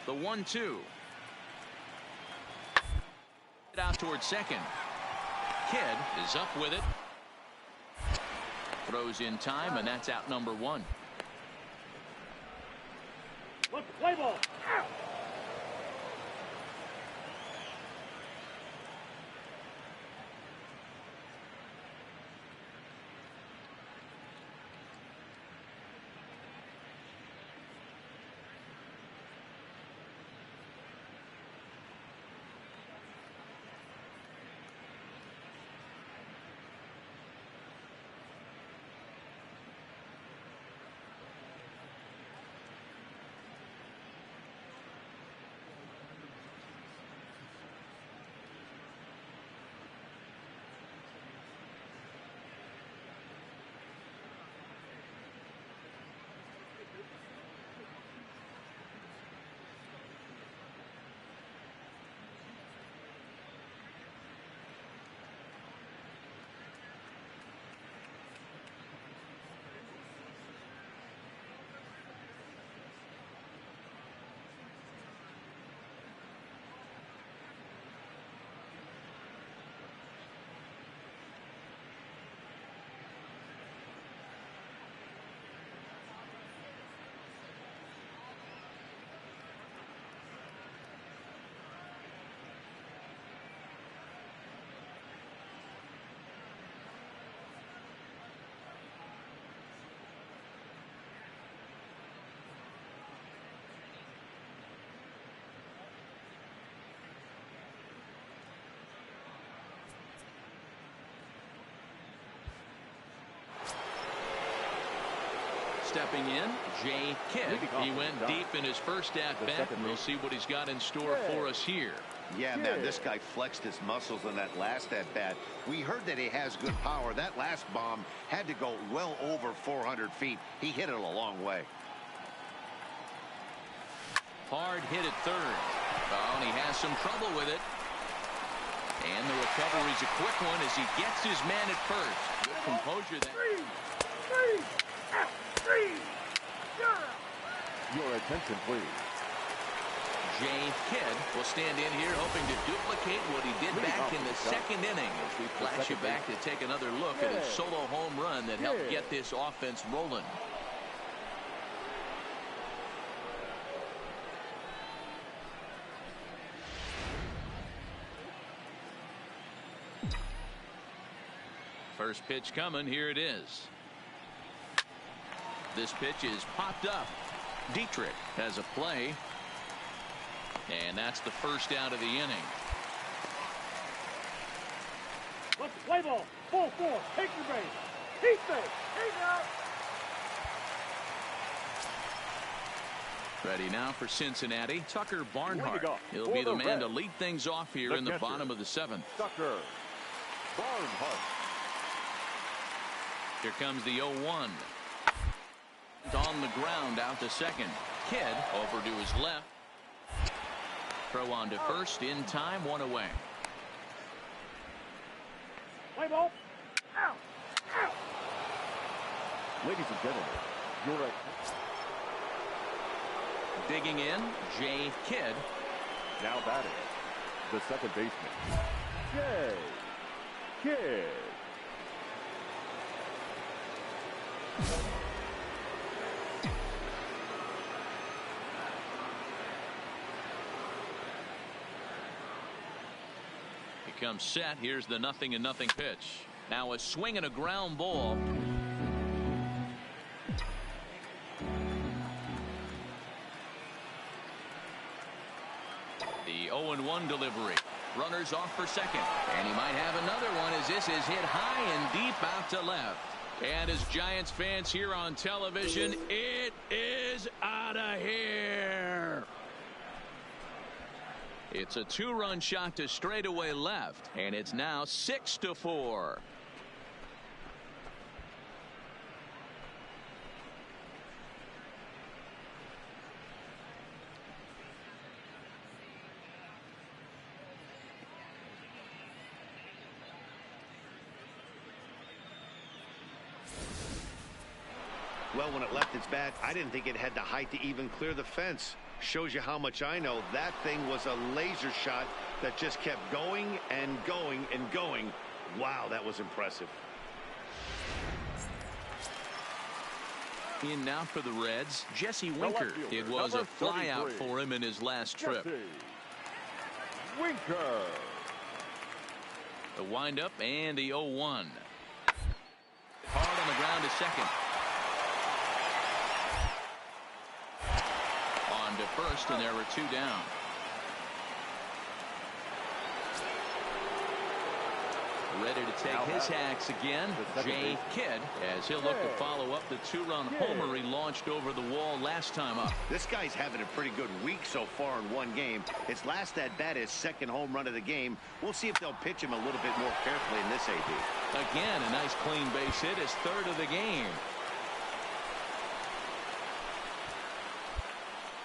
[SPEAKER 1] The 1-2. Out towards second. Kidd is up with it. Throws in time, and that's out number 1.
[SPEAKER 8] Let's play ball. Out.
[SPEAKER 1] Stepping in, Jay Kidd. He went deep in his first at-bat. We'll see what he's got in store for us here.
[SPEAKER 3] Yeah, man, this guy flexed his muscles on that last at-bat. We heard that he has good power. That last bomb had to go well over 400 feet. He hit it a long way.
[SPEAKER 1] Hard hit at third. Oh, and he has some trouble with it. And the recovery's a quick one as he gets his man at first. Good composure there.
[SPEAKER 8] 3.
[SPEAKER 4] Your attention, please.
[SPEAKER 1] Jay Kidd will stand in here hoping to duplicate what he did back in the second inning as we flash you back to take another look at his solo home run that helped get this offense rolling. First pitch coming. Here it is. This pitch is popped up. Dietrich has a play. And that's the first out of the inning.
[SPEAKER 8] Let's play ball. 4-4. Take your base. Keep base. Take out.
[SPEAKER 1] Ready now for Cincinnati. Tucker Barnhart. He'll be the man to lead things off here in the bottom of the 7th.
[SPEAKER 4] Tucker Barnhart.
[SPEAKER 1] Here comes the 0-1. On the ground out to second. Kidd over to his left. Throw on to first in time. 1 away.
[SPEAKER 8] Play ball. Out. Out.
[SPEAKER 4] Ladies and gentlemen, your
[SPEAKER 1] Digging in, Jay Kidd.
[SPEAKER 4] now batting, the second baseman, Jay Kidd.
[SPEAKER 1] He comes set. Here's the 0-0 pitch. Now a swing and a ground ball. The 0-1 delivery. Runners off for second. And he might have another one as this is hit high and deep out to left. And as Giants fans here on television, it is out of here. It's a 2-run shot to straightaway left. And it's now 6-4.
[SPEAKER 3] Well, when it left its bat, I didn't think it had the height to even clear the fence. Shows you how much I know. That thing was a laser shot that just kept going and going and going. Wow, that was impressive.
[SPEAKER 1] In now for the Reds, Jesse Winker. It was a flyout for him in his last trip.
[SPEAKER 4] Winker.
[SPEAKER 1] The windup and the 0-1. Hard on the ground to second. On to first, and there were 2 down. Ready to take his hacks again, Jay Kidd, as he'll look to follow up the 2-run homer he launched over the wall last time up.
[SPEAKER 3] This guy's having a pretty good week so far in one game. His last at bat is second home run of the game. We'll see if they'll pitch him a little bit more carefully in this AB.
[SPEAKER 1] Again, a nice clean base hit, his 3rd of the game.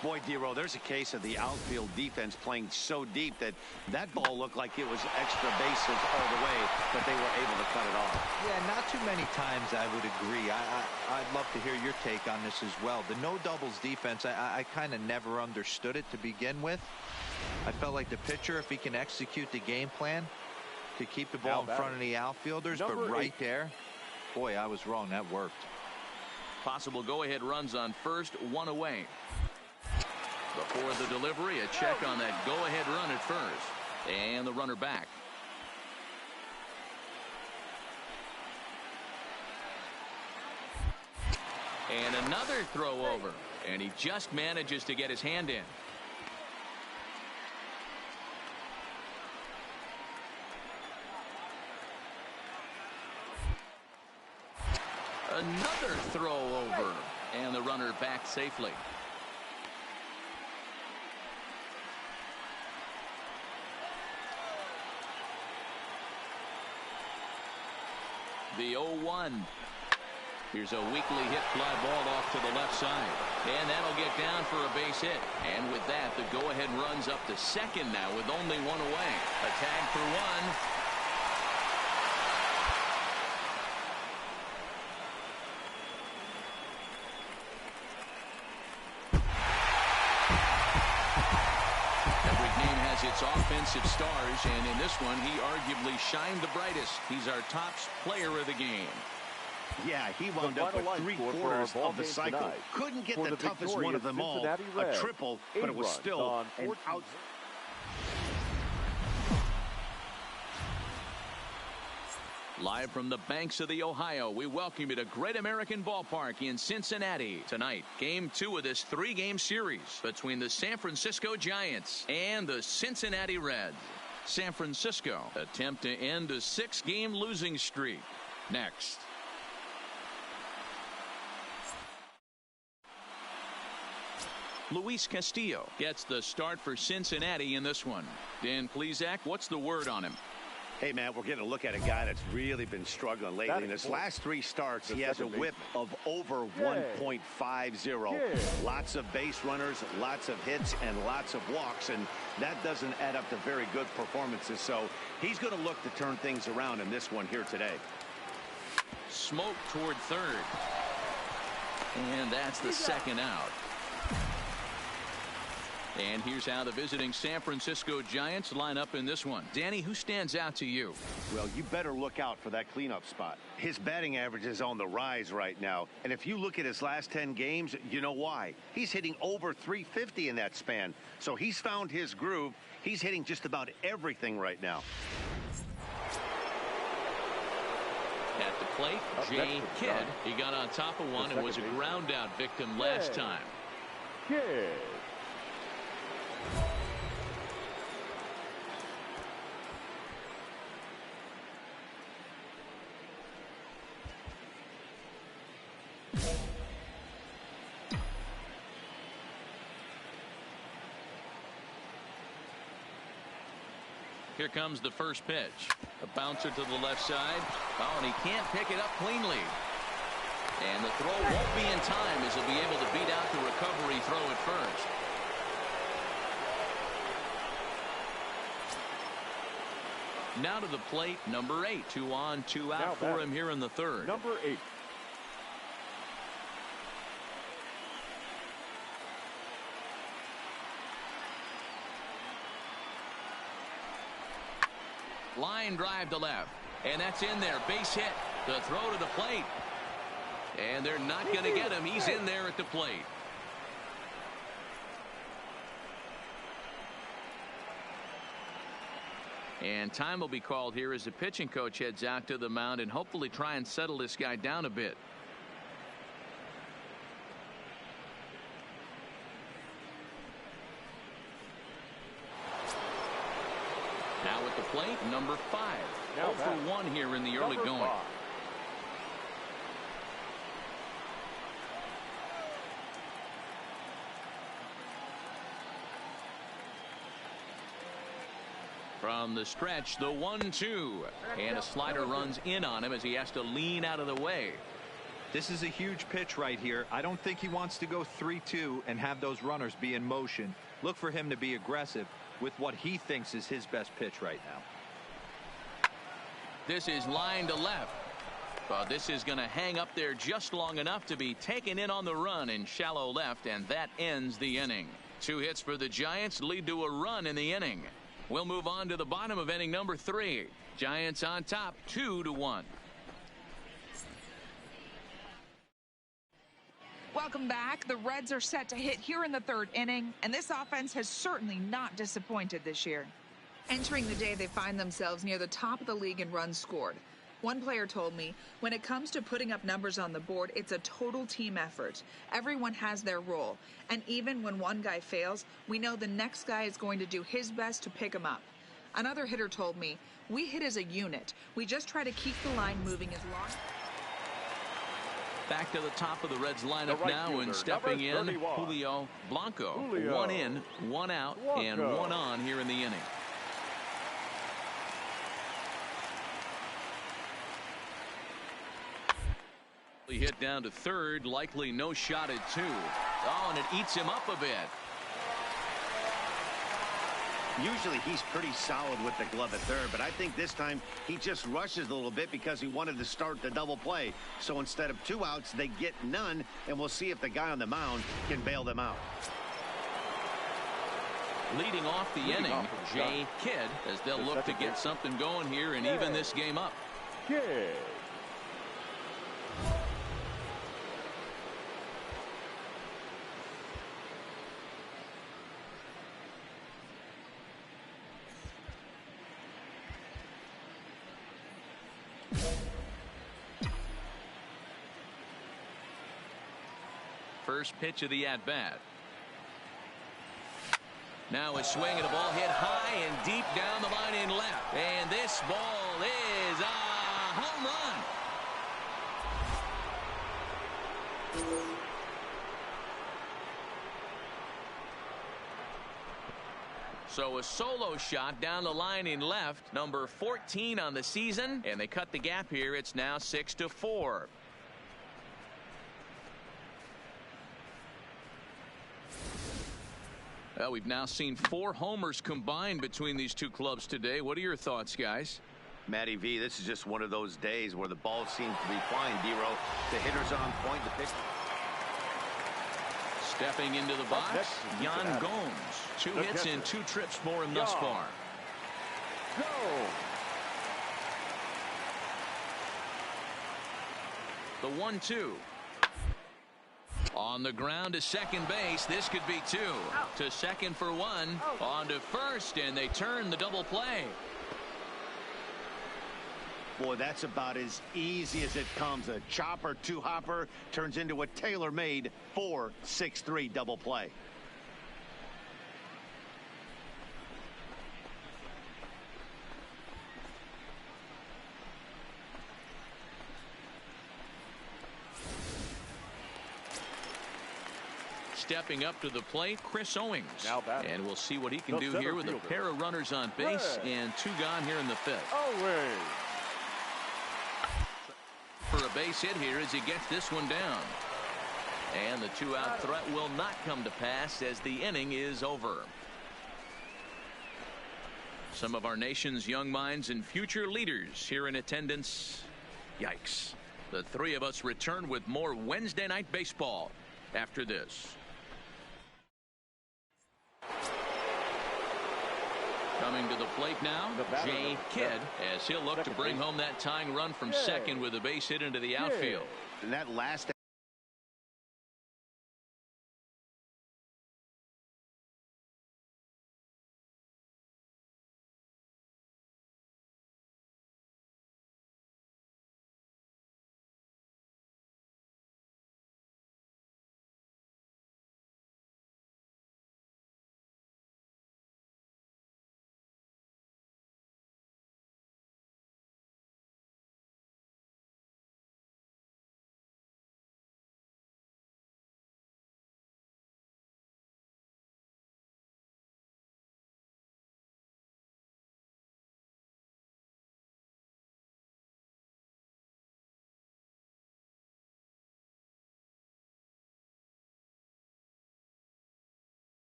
[SPEAKER 3] Boy, Dero, there's a case of the outfield defense playing so deep that that ball looked like it was extra bases all the way, but they were able to cut it off.
[SPEAKER 2] Yeah, not too many times I would agree. I'd love to hear your take on this as well. The no doubles defense, I kind of never understood it to begin with. I felt like the pitcher, if he can execute the game plan to keep the ball in front of the outfielders, but right there, boy, I was wrong. That worked.
[SPEAKER 1] Possible go-ahead runs on first, 1 away. Before the delivery, a check on that go-ahead run at first. And the runner back. And another throw over. And he just manages to get his hand in. Another throw over. And the runner back safely. The 0-1. Here's a weakly hit fly ball off to the left side. And that'll get down for a base hit. And with that, the go-ahead runs up to second now with only 1 away. A tag for 1. Its offensive stars, and in this one he arguably shined the brightest. He's our top player of the game.
[SPEAKER 3] Yeah, he wound up with 3/4 of the cycle. Couldn't get the toughest one of them all, a triple, but it was still an out.
[SPEAKER 1] Live from the banks of the Ohio, we welcome you to Great American Ballpark in Cincinnati. Tonight, Game 2 of this 3-game series between the San Francisco Giants and the Cincinnati Reds. San Francisco attempt to end a 6-game losing streak. Next. Luis Castillo gets the start for Cincinnati in this one. Dan Plesac, what's the word on him?
[SPEAKER 3] Hey, man, we're getting a look at a guy that's really been struggling lately. In his last 3 starts, he has a whip of over 1.50. Lots of base runners, lots of hits, and lots of walks, and that doesn't add up to very good performances. So he's going to look to turn things around in this one here today.
[SPEAKER 1] Smoke toward third. And that's the second out. And here's how the visiting San Francisco Giants line up in this one. Danny, who stands out to you?
[SPEAKER 3] Well, you better look out for that cleanup spot. His batting average is on the rise right now. And if you look at his last 10 games, you know why. He's hitting over 350 in that span. So he's found his groove. He's hitting just about everything right now.
[SPEAKER 1] At the plate, Jay Kidd. He got on top of one and was a ground out victim last time.
[SPEAKER 4] Kidd.
[SPEAKER 1] Here comes the first pitch. A bouncer to the left side. Oh, and he can't pick it up cleanly. And the throw won't be in time as he'll be able to beat out the recovery throw at first. Now to the plate, number 8. 2 on, 2 out for him here in the third.
[SPEAKER 4] Number 8.
[SPEAKER 1] Line drive to left. And that's in there. Base hit. The throw to the plate. And they're not going to get him. He's in there at the plate. And time will be called here as the pitching coach heads out to the mound and hopefully try and settle this guy down a bit. Now at the plate, number 5. 0 for 1 here in the early going.
[SPEAKER 4] 5.
[SPEAKER 1] From the stretch, the 1-2. And a slider runs in on him as he has to lean out of the way.
[SPEAKER 2] This is a huge pitch right here. I don't think he wants to go 3-2 and have those runners be in motion. Look for him to be aggressive with what he thinks is his best pitch right now.
[SPEAKER 1] This is line to left. But this is going to hang up there just long enough to be taken in on the run in shallow left, and that ends the inning. 2 hits for the Giants lead to a run in the inning. We'll move on to the bottom of inning number 3. Giants on top 2-1.
[SPEAKER 9] Welcome back. The Reds are set to hit here in the 3rd inning, and this offense has certainly not disappointed this year. Entering the day, they find themselves near the top of the league in runs scored. One player told me, when it comes to putting up numbers on the board, it's a total team effort. Everyone has their role, and even when one guy fails, we know the next guy is going to do his best to pick him up. Another hitter told me, we hit as a unit. We just try to keep the line moving as long.
[SPEAKER 1] Back to the top of the Reds lineup now, and stepping in, Julio Blanco. 1 in, 1 out, and 1 on here in the inning. He hit down to third, likely no shot at 2. Oh, and it eats him up a bit.
[SPEAKER 3] Usually he's pretty solid with the glove at third, but I think this time he just rushes a little bit because he wanted to start the double play. So instead of 2 outs, they get none, and we'll see if the guy on the mound can bail them out.
[SPEAKER 1] Leading off the inning, Jay Kidd, as they'll look to get something going here and even this game up.
[SPEAKER 4] Kidd.
[SPEAKER 1] first pitch of the at-bat. Now a swing and a ball hit high and deep down the line in left. And this ball is a home run. So a solo shot down the line in left, number 14 on the season, and they cut the gap here. It's now 6-4. Well, we've now seen 4 homers combined between these two clubs today. What are your thoughts, guys?
[SPEAKER 6] Matty V, this is just one of those days where the ball seems to be flying, D-Row. The hitters are on point. The pitch.
[SPEAKER 1] Stepping into the box, Yan Gomes. 2 hits and 2 trips for him thus far.
[SPEAKER 4] Go.
[SPEAKER 1] The 1-2. On the ground to second base. This could be 2. To second for 1. On to first, and they turn the double play.
[SPEAKER 3] Boy, that's about as easy as it comes. A chopper 2-hopper turns into a tailor-made 4-6-3 double play.
[SPEAKER 1] Stepping up to the plate, Chris Owings. And we'll see what he can do here with a pair of runners on base and 2 gone here in the 5th.
[SPEAKER 4] Owings.
[SPEAKER 1] For a base hit here as he gets this one down. And the 2-out threat will not come to pass as the inning is over. Some of our nation's young minds and future leaders here in attendance. Yikes. The 3 of us return with more Wednesday Night Baseball after this. Coming to the plate now, Jay Kidd, as he'll look to bring home that tying run from second with a base hit into the outfield.
[SPEAKER 3] And that last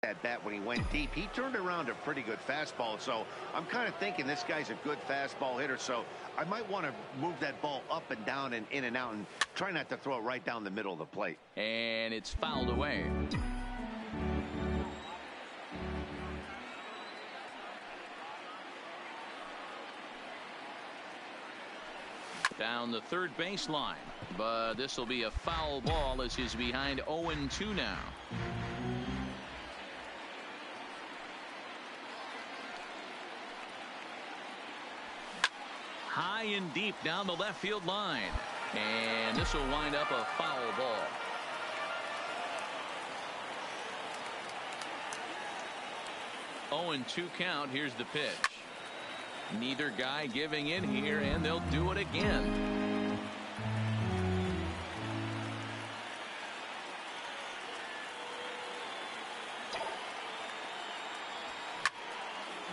[SPEAKER 3] At bat when he went deep, he turned around a pretty good fastball. So I'm kind of thinking this guy's a good fastball hitter. So I might want to move that ball up and down and in and out and try not to throw it right down the middle of the plate.
[SPEAKER 1] And it's fouled away. Down the third baseline, but this will be a foul ball as he's behind 0-2 now. High and deep down the left field line, and this will wind up a foul ball. Oh, 0-2 count. Here's the pitch. Neither guy giving in here, and they'll do it again.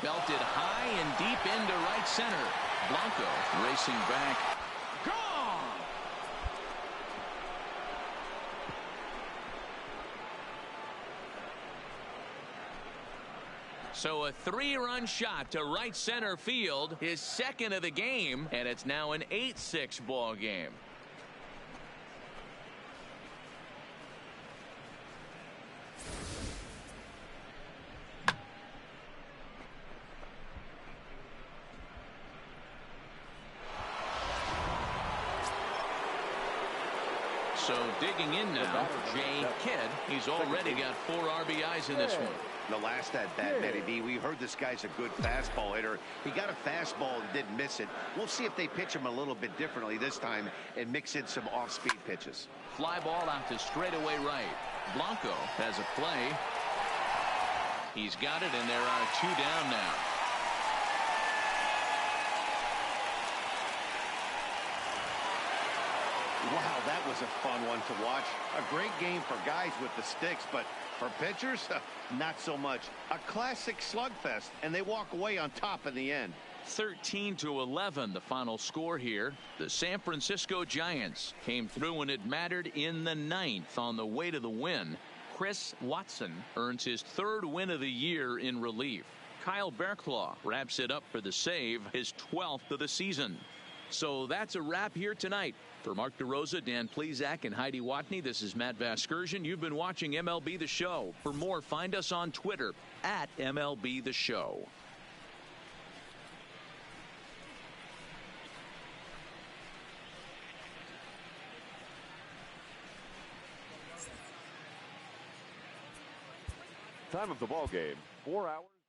[SPEAKER 1] Belted high and deep into right center. Blanco racing back. Gone! So a 3-run shot to right center field, his second of the game, and it's now an 8-6 ball game. So digging in now, Jay Kidd. He's already got 4 RBIs in this one.
[SPEAKER 3] The last at bat, Matty B, we heard this guy's a good fastball hitter. He got a fastball and didn't miss it. We'll see if they pitch him a little bit differently this time and mix in some off-speed pitches.
[SPEAKER 1] Fly ball out to straightaway right. Blanco has a play. He's got it, and there are 2 down now.
[SPEAKER 3] Wow, that was a fun one to watch. A great game for guys with the sticks, but for pitchers, not so much. A classic slugfest, and they walk away on top in the end.
[SPEAKER 1] 13-11, the final score here. The San Francisco Giants came through when it mattered in the 9th on the way to the win. Chris Watson earns his 3rd win of the year in relief. Kyle Barklaw wraps it up for the save, his 12th of the season. So that's a wrap here tonight. For Mark DeRosa, Dan Plesac, and Heidi Watney, this is Matt Vasgersian. You've been watching MLB The Show. For more, find us on Twitter at MLB The Show.
[SPEAKER 4] Time of the ball game, 4 hours.